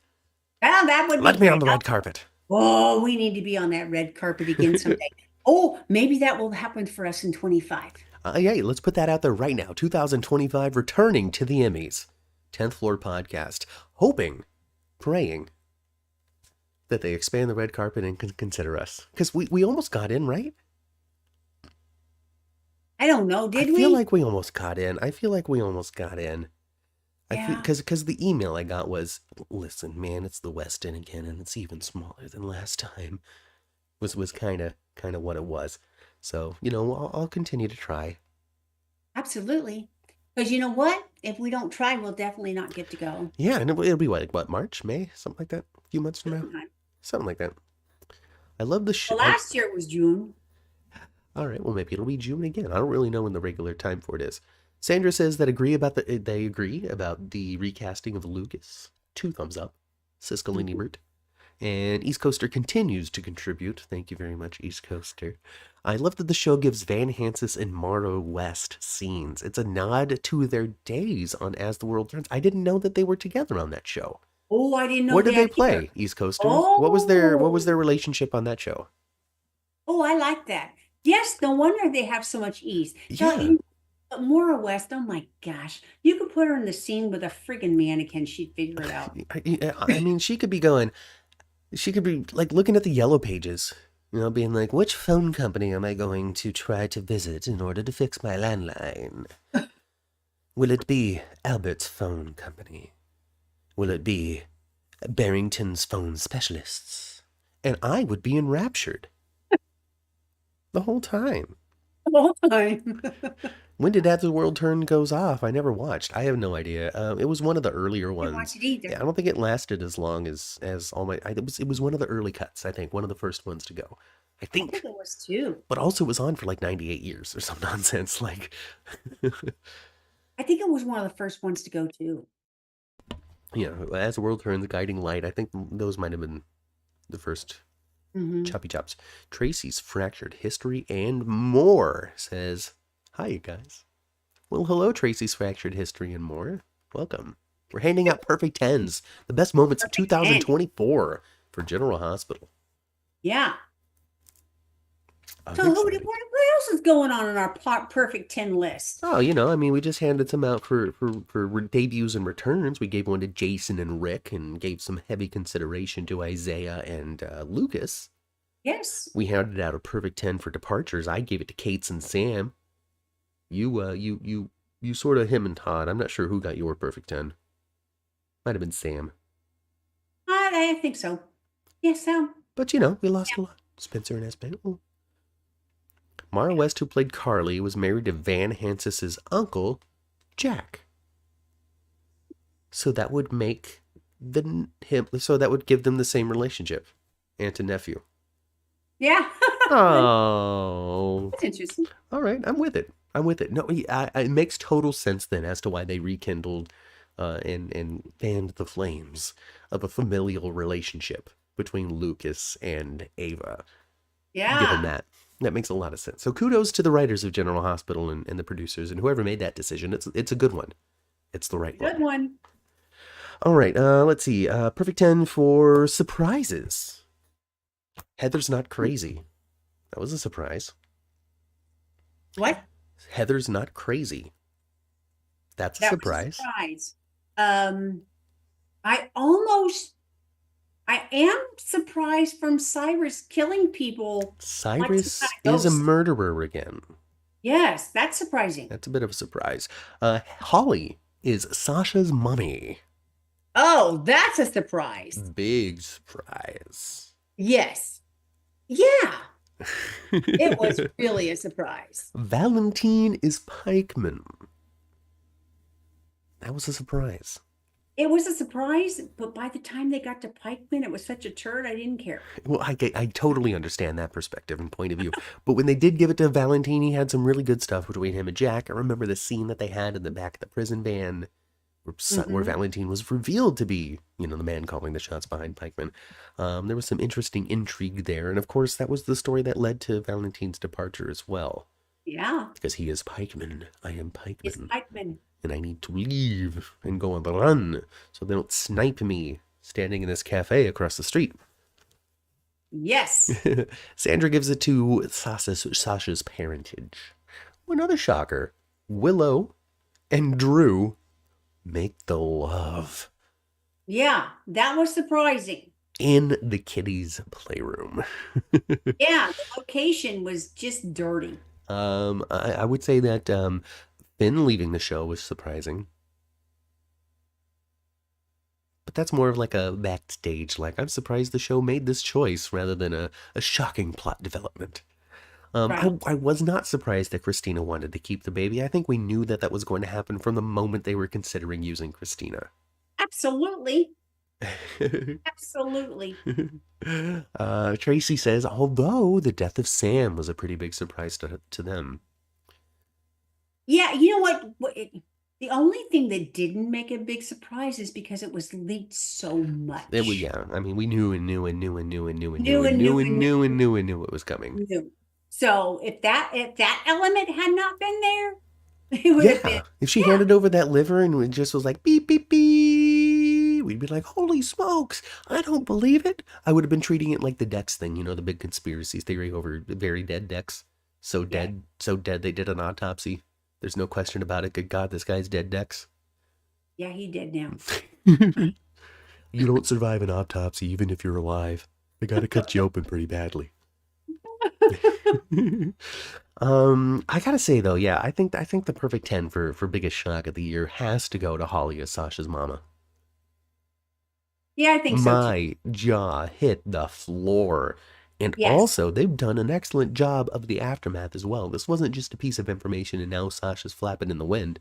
Well, that would be Let me on great. the red carpet. Oh, we need to be on that red carpet again someday. Oh, maybe that will happen for us in 25. Yeah, let's put that out there right now. 2025, returning to the Emmys. 10th Floor Podcast. Hoping, praying that they expand the red carpet and can consider us. Because we almost got in, right? I don't know. I Did feel we? like we almost got in. I feel like we almost got in. I feel Yeah, because the email I got was, listen, man, it's the West End again, and it's even smaller than last time. Was kind of what it was. So I'll continue to try. absolutely. Because you know what? If we don't try, we'll definitely not get to go. Yeah, and it'll be what, March, May, something like that. A few months from now, Sometime. something like that. I love the Well, I last year it was June. All right, well maybe it'll be June again. I don't really know when the regular time for it is. Sandra says that they agree about the recasting of Lucas. 2 thumbs up. Siskel and Mhm. Ebert. And East Coaster continues to contribute. Thank you very much, East Coaster. I love that the show gives Van Hansis and Morrow West scenes. It's a nod to their days on As the World Turns. I didn't know that they were together on that show. Oh, I didn't know What did they that either. play, East Coaster? What was their Oh, relationship on that show? oh, I like that. Yes, no wonder they have so much ease. Yeah, But Maura West, oh my gosh, you could put her in the scene with a friggin' mannequin, she'd figure it out. I mean, she could be like looking at the yellow pages, being like, which phone company am I going to try to visit in order to fix my landline? Will it be Albert's phone company? Will it be Barrington's phone specialists? And I would be enraptured the whole time. The whole time. When did As the World Turn goes off? I never watched. I have no idea. It was one of the earlier Didn't watch ones. it Yeah, either. I don't think it lasted as long as all my. It was one of the early cuts. I think one of the first ones to go. I I think think, it was too. but also it was on for like 98 years or some nonsense. Like, I think it was one of the first ones to go too. As the World Turns, Guiding Light. I think those might have been the first Hmm. choppy chops. Tracy's Fractured History and More says, "Hi, you guys." Well, hello, Tracy's Fractured History and More. Welcome. We're handing out perfect tens, the best moments of Perfect 10. 2024 for General Hospital. Yeah. I'm So excited. what else is going on in our perfect 10 list? Oh, I mean, we just handed some out for debuts and returns. We gave one to Jason and Rick and gave some heavy consideration to Isaiah and Lucas. Yes. We handed out a perfect 10 for departures. I gave it to Kate's and Sam. You sort of him and Todd. I'm not sure who got your perfect 10. Might have been Sam. I think so. Yes, But we lost a lot. Spencer and Espen. Oh. Mara West, who played Carly, was married to Van Hansis's uncle, Jack. So that would make the him. So that would give them the same relationship, aunt and nephew. Yeah. Oh, That's interesting. all right. I'm with it. I'm with it. No, it makes total sense then as to why they rekindled and fanned the flames of a familial relationship between Lucas and Ava. Given Yeah. that, that makes a lot of sense. So kudos to the writers of General Hospital and the producers and whoever made that decision. It's a good one. It's the right Good one. one. All right. Let's see. Perfect 10 for surprises. Heather's Not Crazy. That was a surprise. What? Heather's Not Crazy. That's a That was a surprise. surprise. Um, I almost, I am surprised from Cyrus killing people like some kind Cyrus of is a ghost. murderer again. Yes, that's surprising. That's a bit of a surprise. Holly is Sasha's mommy. Oh, that's a surprise. Big surprise. Yes. Yeah, it was really a surprise. Valentine is Pikeman. That was a surprise. It was a surprise, but by the time they got to Pikeman, it was such a turd, I didn't care. Well, I totally understand that perspective and point of view. But when they did give it to Valentine, he had some really good stuff between him and Jack. I remember the scene that they had in the back of the prison van where Hmm. Valentine was revealed to be, the man calling the shots behind Pikeman. There was some interesting intrigue there. And of course, that was the story that led to Valentine's departure as well. Yeah, Because he is Pikeman. I am it's Pikeman. Pikeman. And I need to leave and go on the run so they don't snipe me standing in this cafe across the street. Yes. Sandra gives it to Sasha's parentage. Another shocker. Willow and Drew make the love Yeah, that was surprising. in the kiddies' playroom. Yeah, the location was just dirty. I would say that Finn leaving the show was surprising. But that's more of like a backstage, like I'm surprised the show made this choice rather than a shocking plot development. Right. I was not surprised that Christina wanted to keep the baby. I think we knew that that was going to happen from the moment they were considering using Christina. Absolutely. Absolutely. Tracy says, although the death of Sam was a pretty big surprise to them. Yeah, you know what? The only thing that didn't make a big surprise is because it was leaked so It was, much. yeah, I mean, we knew and knew and knew and knew and knew and knew New and and new knew and and knew and knew and knew it was coming. new. So if that element had not been there, it would have been, Yeah, if she yeah, handed over that liver and it just was like beep beep beep, we'd be like, "Holy smokes! I don't believe it." I would have been treating it like the Dex thing, the big conspiracy theory over very dead Dex. yeah, So dead they did an autopsy. There's no question about it. Good God, this guy's dead, Dex. yeah, he did now. You don't survive an autopsy even if you're alive. They got to cut you open pretty badly. I gotta say though, yeah, I think the perfect 10 for biggest shock of the year has to go to Holly as Sasha's mama. Yeah, I think so too. My jaw hit the floor. And Yes. also, they've done an excellent job of the aftermath as well. This wasn't just a piece of information and now Sasha's flapping in the wind.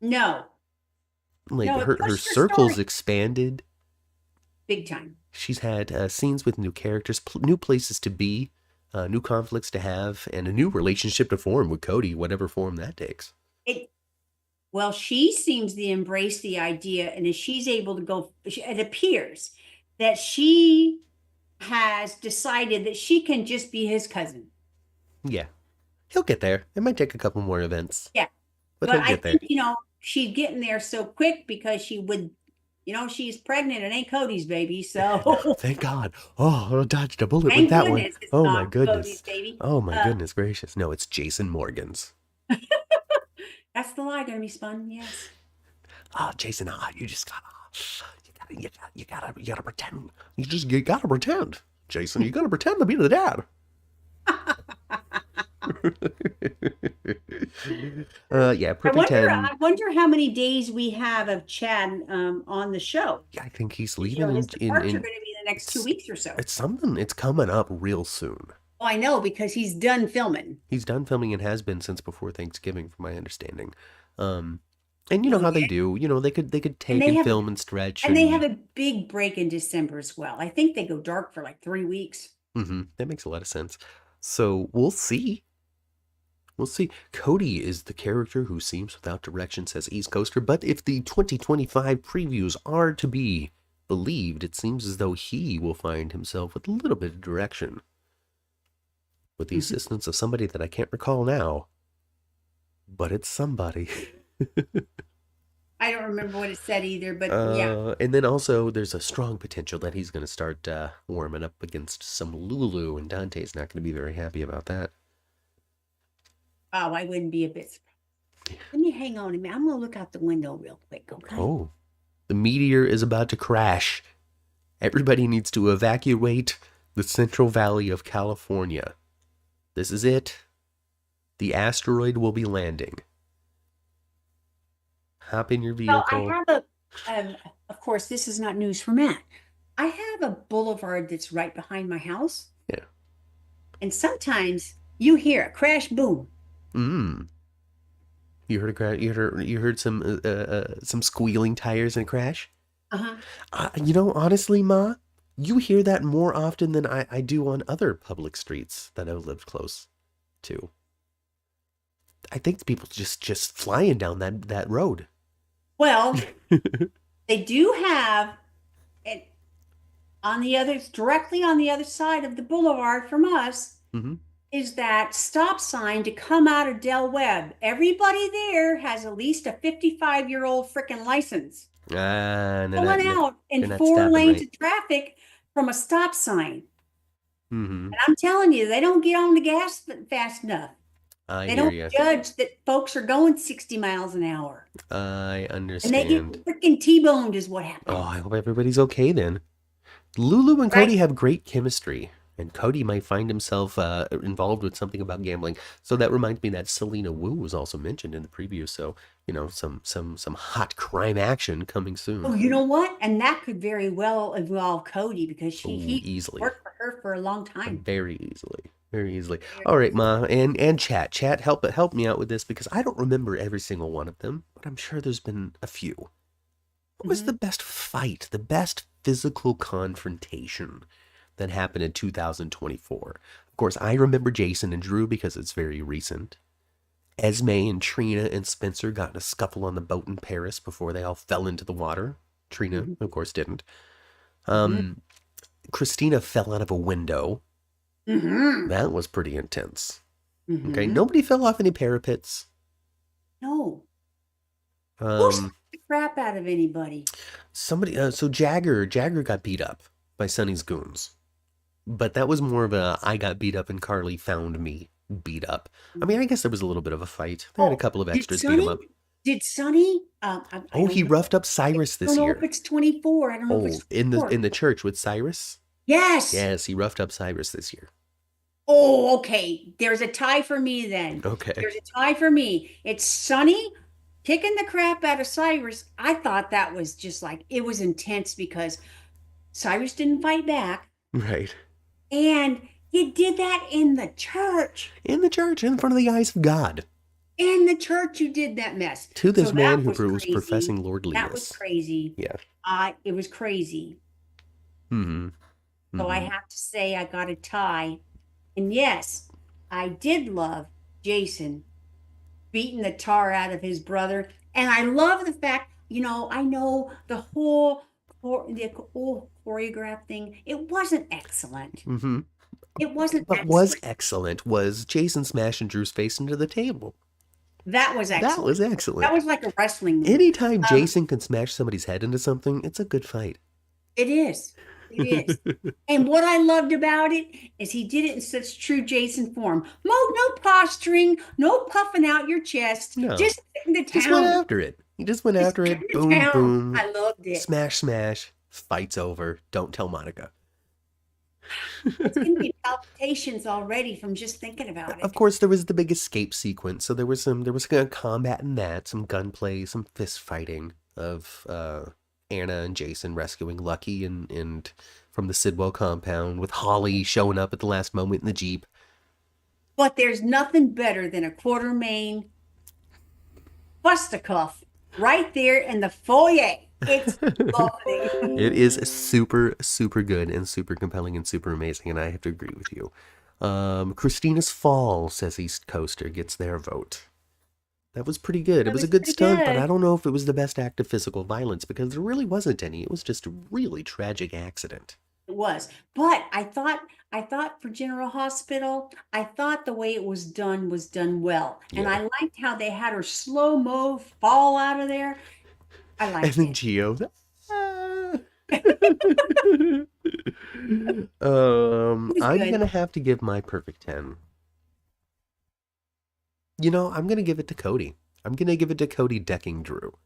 No, Like no, it her pushed her circles story expanded. big time. She's had scenes with new characters, new places to be, new conflicts to have, and a new relationship to form with Cody, whatever form that takes. It Well, she seems to embrace the idea, and as she's able to go, it appears that she has decided that she can just be his cousin. Yeah, he'll get there. It might take a couple more events, Yeah. but But he'll I get there. think, she's getting there so quick because she would, she's pregnant. It ain't Cody's baby. So Thank God. Oh, I dodged a bullet with thank that one. goodness it's Oh my not Cody's goodness. baby. Oh my goodness gracious. No, it's Jason Morgan's. That's the lie going to be spun. Yes. Oh, Jason, you just gotta, you gotta pretend. You gotta pretend. Jason, you gotta pretend to be the dad. Yeah, I perfect wonder. 10. I wonder how many days we have of Chad on the show. Yeah, I think he's Because, leaving his departure in going to be the next two it's, weeks or so. it's something, it's coming up real soon. Oh, I know because he's done filming. He's done filming and has been since before Thanksgiving, from my understanding. Um, and you know Oh how they yeah, do. they could and take they and have film and stretch and they and have a big break in December as well. I think they go dark for like 3 weeks. That makes a lot of sense. So we'll see. We'll see. Cody is the character who seems without direction, says East Coaster. But if the 2025 previews are to be believed, it seems as though he will find himself with a little bit of direction, with the Mhm. assistance of somebody that I can't recall now, but it's somebody. I don't remember what it said either, but yeah. And then also, there's a strong potential that he's going to start warming up against some Lulu, and Dante's not going to be very happy about that. Oh, I wouldn't be a bit surprised. Let me hang on a minute. I'm gonna look out the window real quick, okay? Oh, the meteor is about to crash. Everybody needs to evacuate the Central Valley of California. This is it. The asteroid will be landing. Hop in your Well, I vehicle. have of course, this is not news for Matt. I have a boulevard that's right behind my house, Yeah. and sometimes you hear a crash, boom. Mm. You heard a crash. You heard some squealing tires and a crash. Uh-huh. Honestly, Ma, you hear that more often than I do on other public streets that I've lived close to. I think people just flying down that road. Well, they do have it on the other, directly on the other side of the boulevard from us, Mm-hmm. is that stop sign to come out of Del Webb. Everybody there has at least a 55-year-old freaking license. Ah, Pulling out in they're not four stopping lanes right. of traffic from a stop sign. Mm-hmm. And I'm telling you, they don't get on the gas fast enough. I They hear don't you. judge that folks are going 60 miles an hour. I And they get understand. freaking T-boned is what Oh, happens. I hope everybody's okay then. Lulu and Right? Cody have great chemistry, and Cody might find himself involved with something about gambling. So that reminds me that Selena Wu was also mentioned in the preview. So some hot crime action coming Oh, soon. you know what? And that could very well involve Cody because Oh, he easily, worked for her for a long time. very easily, very easily. Very All right, easily. Ma, and chat, help me out with this because I don't remember every single one of them, but I'm sure there's been a few. What was the Mhm. best fight, the best physical confrontation that happened in 2024? Of course, I remember Jason and Drew because it's very recent. Esme and Trina and Spencer got in a scuffle on the boat in Paris before they all fell into the water. Trina, Mhm. of course, didn't. Mhm. Um, Christina fell out of a window. Mhm. That was pretty intense. Okay, Mhm. nobody fell off any parapets. No. Who Um, scared the crap out of anybody? so Jagger got beat up by Sonny's goons. But that was more of a I got beat up and Carly found me beat up. I mean, I guess there was a little bit of a fight. They had a Oh, couple of did extras beat him Sonny? up. Did Sonny? I Oh, don't he know. roughed up I Cyrus this don't know if year. it's 24. I don't know if it's Oh, in the 24. in the church with Cyrus? Yes. Yes, he roughed up Cyrus this year. Oh, okay. There's a tie for me then. Okay. There's a tie for me. It's Sonny kicking the crap out of Cyrus. I thought that was just like it was intense because Cyrus didn't fight back. Right. And you did that in the church. In the church, in front of the eyes of God. In the church, you did that mess. To So this man that who was was crazy. professing That was lordliness. crazy. Yeah. It was crazy. Mm-hmm. So I Mm-hmm. have to say I got a tie. And yes, I did love Jason beating the tar out of his brother. And I love the fact, I know the whole choreograph thing. It wasn't excellent. Mm-hmm. It wasn't What was excellent. excellent was Jason smashing Drew's face into the table. That was That was excellent. That excellent. was like a wrestling move. Anytime Um, Jason can smash somebody's head into something, it's a good fight. it is. It is. And what I loved about it is he did it in such true Jason form. No posturing, no puffing out your chest, No, just getting to just went town. after it. He just went Just after getting it. to Boom, town. boom. I loved it. Smash, smash. Fight's over. Don't tell Monica. It's giving me palpitations already from just thinking about Of it. course, there was the big escape sequence. So there was kind of combat in that, some gunplay, some fist fighting of Anna and Jason rescuing Lucky and from the Sidwell compound with Holly showing up at the last moment in the Jeep. But there's nothing better than a Quartermain fisticuff right there in the foyer. It's lovely. It is super, super good and super compelling and super amazing, and I have to agree with you. Christina's Fall, says East Coaster, gets their vote. That was pretty good. It It was a was good pretty stunt, but I good. don't know if it was the best act of physical violence because there really wasn't any. It was just a really tragic accident. It was. But I thought for General Hospital, I thought the way it was done well. And Yeah. I liked how they had her slow-mo fall out of there. I And liked then it. Geo. It was I'm good. gonna have to give my perfect 10. I'm gonna give it to Cody. I'm gonna give it to Cody decking Drew.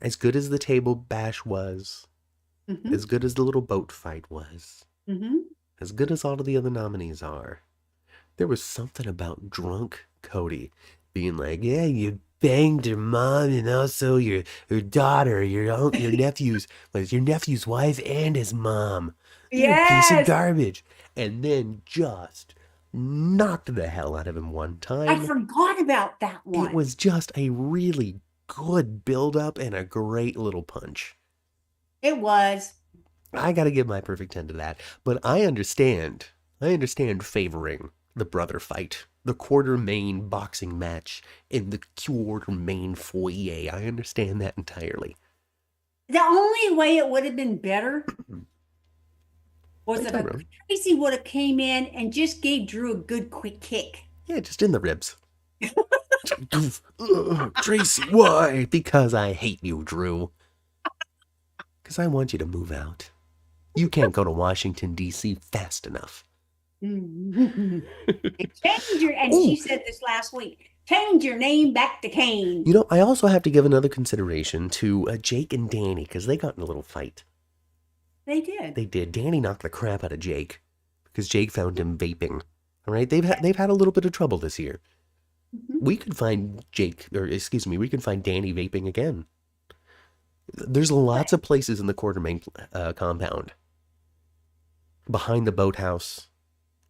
As good as the table bash was, Hmm. as good as the little boat fight was, Hmm. as good as all of the other nominees are, there was something about drunk Cody being like, "Yeah, you banged your mom and also your daughter, your nephew's, like your nephew's wife and his mom. You're a piece of Yes. garbage," and then just knocked the hell out of him one I time. forgot about that It one. was just a really good build up and a great little punch. It was. I got to give my perfect 10 to that. But I understand. I understand favoring the brother fight, the quarter main boxing match in the quarter main foyer. I understand that entirely. The only way it would have been better was Right, if a Tyrone? Tracy would have came in and just gave Drew a good quick kick. Yeah, just in the ribs. Ugh, Tracy, why? Because I hate you, Drew. Because I want you to move out. You can't go to Washington, D.C. fast enough. And change your, and she Oh, said this last week, change your name back to Kane. I also have to give another consideration to Jake and Danny because they got in a little fight. They did. They did. Danny knocked the crap out of Jake because Jake found him vaping. All right, they've had a little bit of trouble this year. Mhm. We could find Jake, or excuse me, we could find Danny vaping again. There's lots of places in the Quartermain compound, behind the boathouse,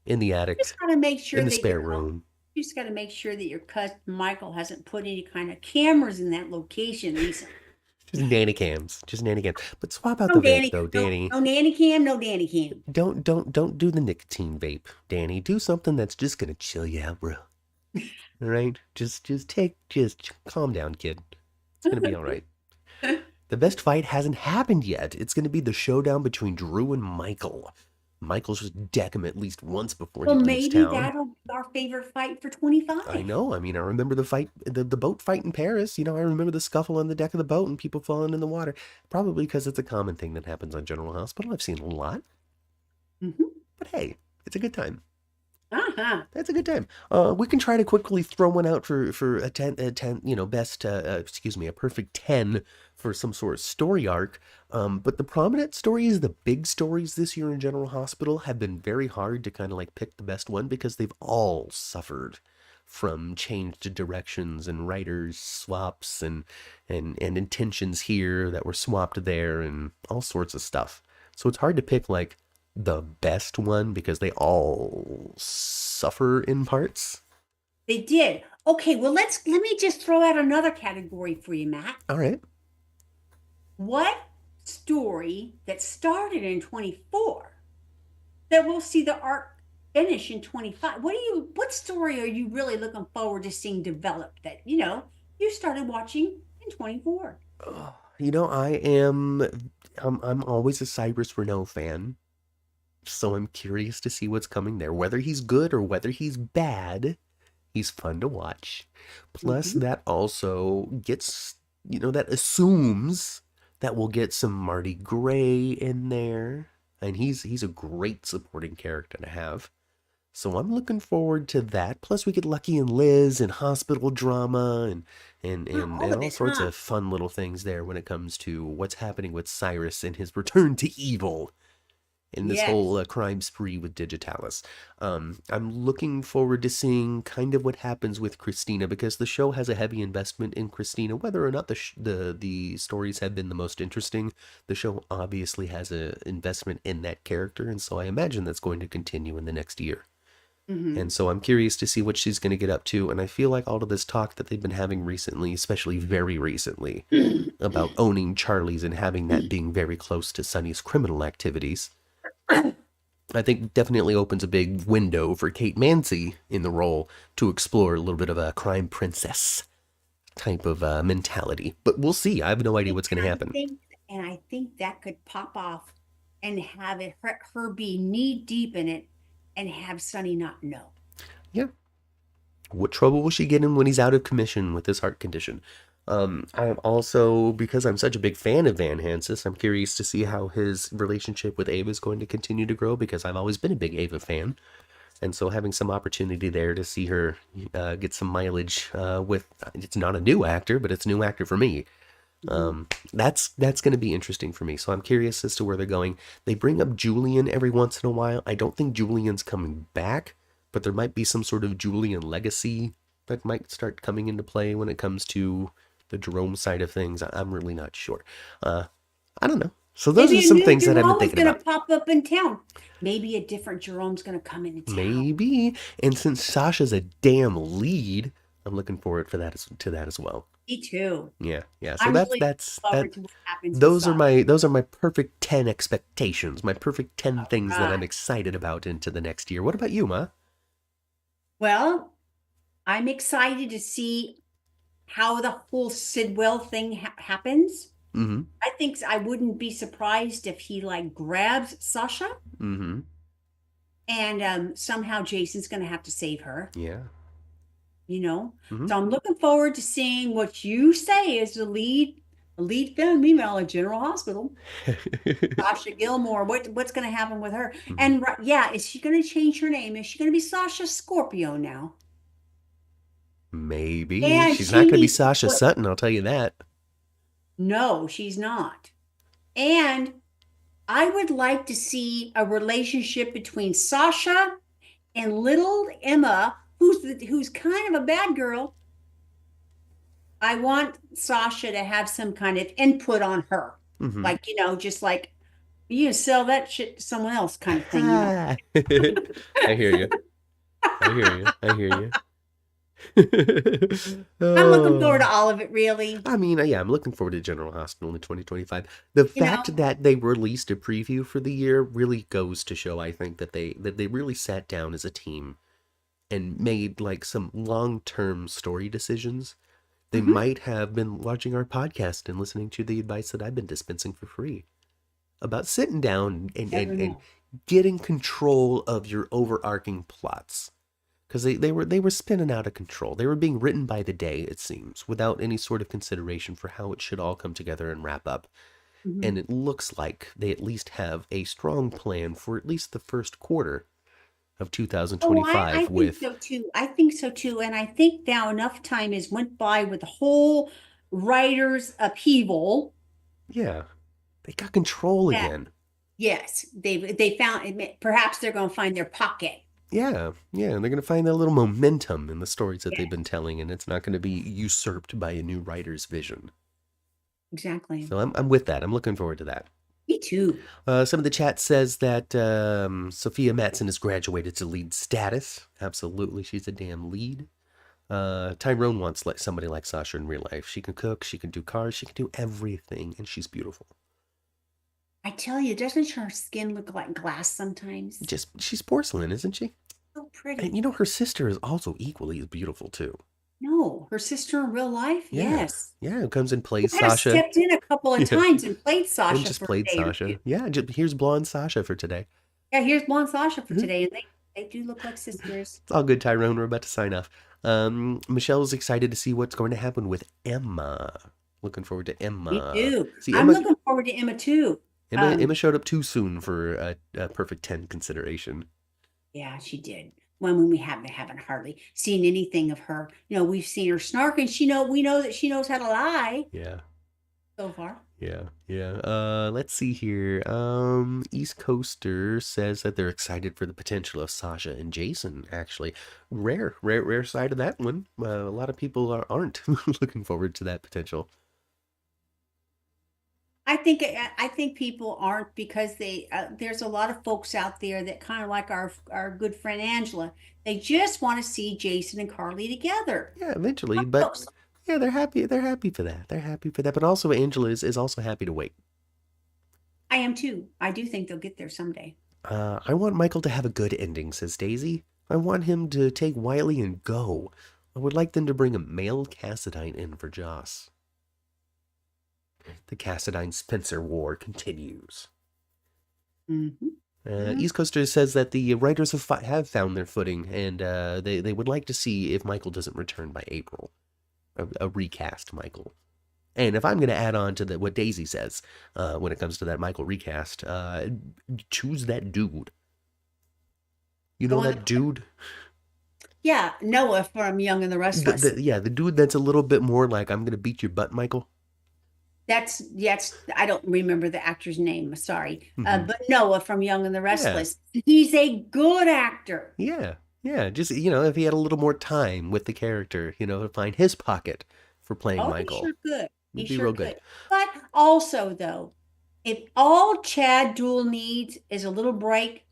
in the attic, Just got to make in sure the that spare room. you just got to make sure that your cousin Michael hasn't put any kind of cameras in that location recently. Just nanny cams, just nanny cams. But swap out No the vape Danny, though, no, Danny. no nanny cam, no Danny cam. Don't do the nicotine vape, Danny. Do something that's just gonna chill you out, bro. All right, just calm down, kid. It's gonna be all right. The best fight hasn't happened yet. It's gonna be the showdown between Drew and Michael. Michael's just deck him at least once before Well, he leaves maybe town. that'll be our favorite fight for I 25. know. I mean, I remember the fight, the boat fight in Paris. I remember the scuffle on the deck of the boat and people falling in the water. Probably because it's a common thing that happens on General Hospital. I've seen a lot. Hmm. But hey, it's a good time. Uh-huh. That's a good time. We can try to quickly throw one out for a ten, best, excuse me, a perfect 10 for some sort of story arc. But the prominent stories, the big stories this year in General Hospital have been very hard to kind of like pick the best one because they've all suffered from changed directions and writers swaps and intentions here that were swapped there and all sorts of stuff. So it's hard to pick like the best one because they all suffer in parts. They did. Okay, well let me just throw out another category for you, Matt. All right. What story that started in 24 that we'll see the arc finish in 25? What story are you really looking forward to seeing develop that, you started watching in 24? I am I'm always a Cyrus Renault fan, so I'm curious to see what's coming there. Whether he's good or whether he's bad, he's fun to watch. Plus Hmm. that also gets, that assumes that we'll get some Marty Gray in there, and he's a great supporting character to have. So I'm looking forward to that. Plus, we get Lucky and Liz and hospital drama and All of all it, sorts huh? of fun little things there when it comes to what's happening with Cyrus and his return to evil in this whole Yes. crime spree with Digitalis. I'm looking forward to seeing kind of what happens with Christina because the show has a heavy investment in Christina. Whether or not the stories have been the most interesting, the show obviously has a investment in that character, and so I imagine that's going to continue in the next year. Hmm. And so I'm curious to see what she's going to get up to. And I feel like all of this talk that they've been having recently, especially very recently, about owning Charlie's and having that being very close to Sunny's criminal activities, I think definitely opens a big window for Kate Mansi in the role to explore a little bit of a crime princess type of mentality. But we'll see. I have no idea And what's going to I happen. think, and I think that could pop off and have her be knee deep in it and have Sonny not know. Yeah. What trouble will she get in when he's out of commission with his heart condition? I'm also, because I'm such a big fan of Van Hansis, I'm curious to see how his relationship with Ava is going to continue to grow because I've always been a big Ava fan. And so having some opportunity there to see her get some mileage with, it's not a new actor, but it's a new actor for me. Mhm. That's going to be interesting for me. So I'm curious as to where they're going. They bring up Julian every once in a while. I don't think Julian's coming back, but there might be some sort of Julian legacy that might start coming into play when it comes to the Jerome side of things. I'm really not sure. Uh, I don't know. So those are Maybe a some new things that I've been Jerome is thinking going about. to pop up in town. Maybe a different Jerome's going to come into town. Maybe. And since Sasha's a damn lead, I'm looking forward for that to that as well. Me too. Yeah, yeah. So I'm that's really that's looking that forward to what happens with those are Sasha. my perfect 10 expectations, my perfect 10 things that I'm Right. excited about into the next year. What about you, Ma? Well, I'm excited to see how the whole Sidwell thing happens. Mm-hmm. I think I wouldn't be surprised if he like grabs Sasha Mm-hmm. and somehow Jason's going to have to save her, Yeah. you know? Mm-hmm. So I'm looking forward to seeing what you say is the lead female at General Hospital. Sasha Gilmore, what's going to happen with her? Mm-hmm. And yeah, is she going to change her name? Is she going to be Sasha Scorpio now? Maybe. And She's not she going to be needs to Sasha put, Sutton, I'll tell you that. no, she's not. And I would like to see a relationship between Sasha and little Emma, who's kind of a bad girl. I want Sasha to have some kind of input on her, Mm-hmm. like just like you sell that shit to someone else, kind of thing. I hear you. I hear you. I hear you. I'm looking forward Oh. to all of it, really. I mean, yeah, I'm looking forward to General Hospital in 2025. The You know, fact that they released a preview for the year really goes to show, I think, that they really sat down as a team and made like some long-term story decisions. They hmm might have been watching our podcast and listening to the advice that I've been dispensing for free about sitting down never and know. getting control of your overarching plots because they were spinning out of control. They were being written by the day, it seems, without any sort of consideration for how it should all come together and wrap up. hmm And it looks like they at least have a strong plan for at least the first quarter of Oh, I 2025 think with, so too. I think so too. And I think now enough time has went by with the whole writer's upheaval yeah, they got control that again. yes, they found perhaps they're going to find their pocket. Yeah, yeah, and they're going to find that little momentum in the stories that they've Yeah, been telling, and it's not going to be usurped by a new writer's vision. exactly. So I'm with that. I'm looking forward to that. Me too. Some of the chat says that Sophia Matson has graduated to lead status. Absolutely, she's a damn lead. Tyrone wants like somebody like Sasha in real life. She can cook, she can do cars, she can do everything, and she's beautiful. I tell you, doesn't her skin look like glass sometimes? Just she's porcelain, isn't she? So And pretty. her sister is also equally as beautiful too. No, her sister in real life? Yeah, Yes. yeah. Who comes and Who plays kind of Sasha? stepped in a couple of Yeah, times and played and Sasha just for played a day or two. Sasha. Yeah, just, here's blonde Sasha for today. Yeah, here's blonde Sasha for Mhm. today, and they do look like sisters. It's all good, Tyrone. We're about to sign off. Michelle's excited to see what's going to happen with Emma. Looking forward to Me Emma. too. See, I'm Emma, looking forward to Emma too. Emma, Emma showed up too soon for a perfect 10 consideration. Yeah, she did. When we haven't hardly seen anything of her. We've seen her snark, and we know that she knows how to lie Yeah, so far. yeah, yeah. Let's see here. East Coaster says that they're excited for the potential of Sasha and Jason. Actually, rare side of that one. A lot of people aren't looking forward to that potential. I think people aren't because there's a lot of folks out there that kind of like our good friend Angela. They just want to see Jason and Carly together. Yeah, eventually, but yeah, they're happy. They're happy for that. They're happy for that. But also, Angela is also happy to wait. I am too. I do think they'll get there someday. I want Michael to have a good ending, says Daisy. I want him to take Wiley and go. I would like them to bring a male Cassadine in for Joss. The Cassadine Spencer War continues. Mm-hmm. Mm-hmm. East Coaster says that the writers have found their footing, and they would like to see if Michael doesn't return by April. A recast Michael. And if I'm going to add on to what Daisy says when it comes to that Michael recast, choose that dude. You know that dude? Yeah, Noah from Young and the Restless. The dude that's a little bit more like, I'm going to beat your butt, Michael. That's I don't remember the actor's name. Sorry, Mm-hmm. but Noah from Young and the Yeah. Restless. He's a good actor. Yeah. Yeah. Just, if he had a little more time with the character, to find his pocket for playing Oh, he Michael, sure could. He it'd be sure real good. could. But also, though, if all Chad Duell needs is a little break,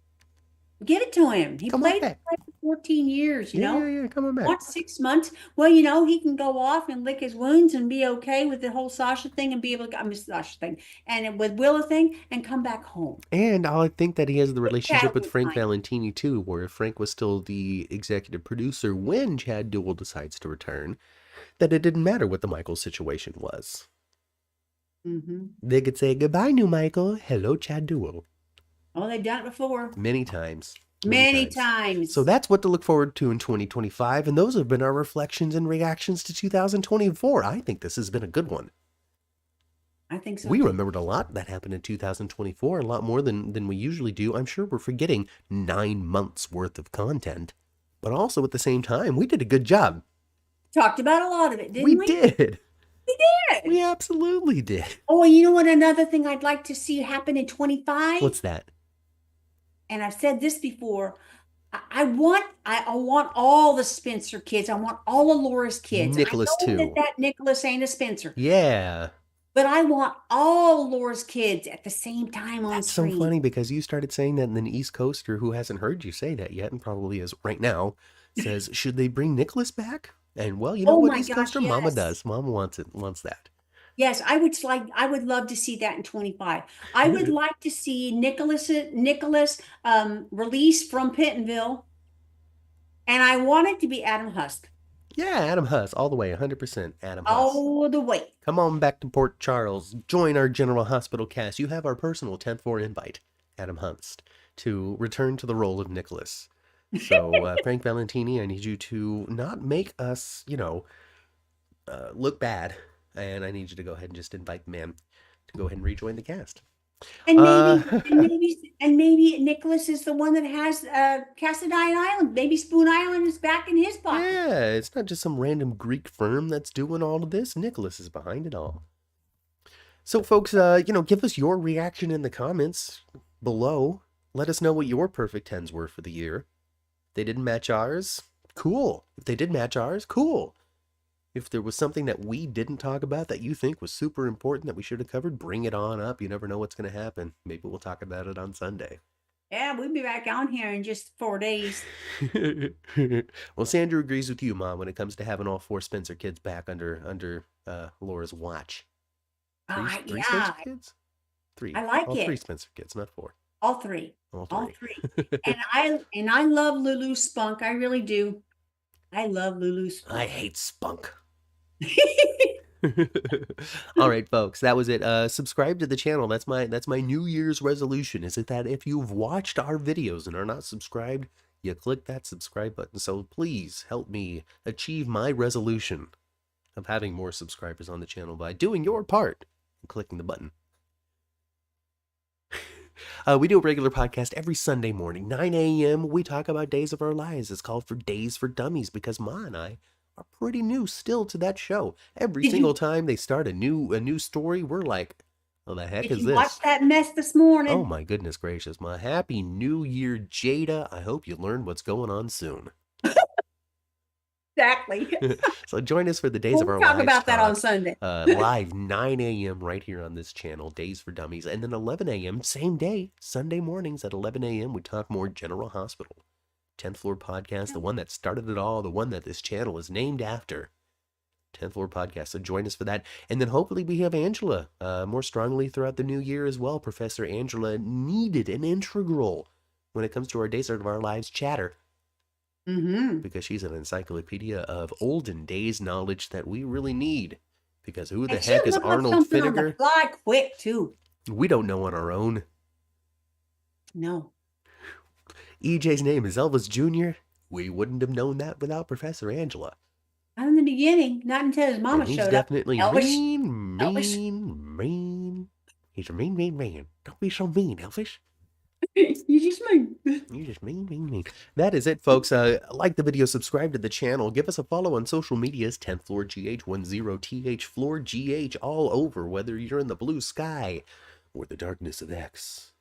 give it to him. He Come on played back. for 14 years, Yeah, yeah, yeah. Come on back. What, 6 months? Well, he can go off and lick his wounds and be okay with the whole Sasha thing and be able to, I mean, Sasha thing, and with Willa thing and come back home. And I think that he has the relationship Chad with would Frank mind. Valentini too, where Frank was still the executive producer when Chad Duell decides to return, that it didn't matter what the Michael situation was. Mm-hmm. They could say, goodbye, new Michael. Hello, Chad Duell. Oh, they've done it before. Many times. Many times. So that's what to look forward to in 2025. And those have been our reflections and reactions to 2024. I think this has been a good one. I think so We too. remembered a lot that happened in 2024, a lot more than we usually do. I'm sure we're forgetting 9 months worth of content. But also at the same time, we did a good job. Talked about a lot of it, We didn't we? did. We We did. absolutely did. Oh, you know what? Another thing I'd like to see happen in 25, What's that? and I've said this before. I want all the Spencer kids. I want all of Laura's kids. I Nicholas know that too. Nicholas ain't a Spencer, Yeah. but I want all Laura's kids at the same time on That's so funny screen. because you started saying that, and then East Coaster, who hasn't heard you say that yet and probably is right now, says, should they bring Nicholas back? And well, you know Oh what, my East gosh, Coaster? Mama yes. does. Mama wants that. Yes, I would love to see that in 25. I would like to see Nicholas released from Pentonville, and I want it to be Adam Husk Yeah, Adam Huss, all the way, 100% Adam Huss. all the way. Come on back to Port Charles. Join our General Hospital cast. You have our personal 10th floor invite, Adam Hunst, to return to the role of Nicholas. So, Frank Valentini, I need you to not make us, look bad. And I need you to go ahead and just invite the man to go ahead and rejoin the cast. And Uh, maybe Nicholas is the one that has Cassadine Island. Maybe Spoon Island is back in his pocket. yeah, it's not just some random Greek firm that's doing all of this. Nicholas is behind it all. So, folks, give us your reaction in the comments below. Let us know what your perfect tens were for the year. If they didn't match ours, cool. If they did match ours, cool. If there was something that we didn't talk about that you think was super important that we should have covered, bring it on up. You never know what's going to happen. Maybe we'll talk about it on Sunday. Yeah, we'll be back on here in just 4 days. Well, Sandra agrees with you, Mom, when it comes to having all four Spencer kids back under Laura's watch. Three Spencer Yeah, kids? Three. I like All three it. Spencer kids, not four. All three. All All three. three. And I love Lulu Spunk. I really do. I love Lulu I Spunk. hate spunk. All right, folks, that was it. Subscribe to the channel. That's my New Year's resolution. Is it that if you've watched our videos and are not subscribed, you click that subscribe button. So please help me achieve my resolution of having more subscribers on the channel by doing your part and clicking the button. We do a regular podcast every Sunday morning, 9 a.m. We talk about Days of Our Lives. It's called for Days for Dummies because Ma and I are pretty new still to that show. Every Did single you time they start a new story, we're like, "What the heck did is you watch this?" that mess this Oh morning? my goodness gracious, Ma! Happy New Year, Jada. I hope you learned what's going on soon. Exactly. So join us for the Days of We'll Our talk Lives about that on talk, Sunday. live 9 a.m. right here on this channel, Days for Dummies. And then 11 a.m., same day, Sunday mornings at 11 a.m., we talk more General Hospital. 10th Floor Podcast, the one that started it all, the one that this channel is named after. 10th Floor Podcast. So join us for that. And then hopefully we have Angela more strongly throughout the new year as well. Professor Angela needed and integral when it comes to our Days of Our Lives chatter, because she's an encyclopedia of olden days knowledge that we really need. Because who the And she'll heck is look up Arnold something on the Finnegar? fly quick too. We don't know on our own. No. EJ's name is Elvis Jr. We wouldn't have known that without Professor Angela. Not in the beginning, not until his mama And he's showed up. definitely Elvis, mean, Elvis, mean, mean. He's a mean, mean man. Don't be so mean, Elvis. you just mean. You just mean, mean, mean. That is it, folks. Like the video, subscribe to the channel, give us a follow on social medias, 10th Floor GH, 10th Floor GH, all over, whether you're in the blue sky or the darkness of X.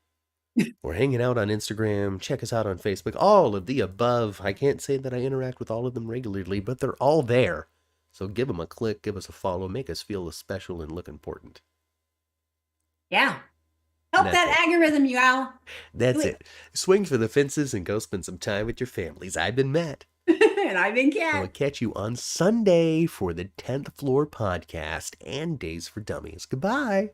We're hanging out on Instagram. Check us out on Facebook. All of the above. I can't say that I interact with all of them regularly, but they're all there. So give them a click, give us a follow, make us feel special and look important. Yeah. Help that algorithm, you all. That's it. Swing for the fences and go spend some time with your families. I've been Matt. And I've been Kat. I'll catch you on Sunday for the 10th Floor Podcast and Days for Dummies. Goodbye.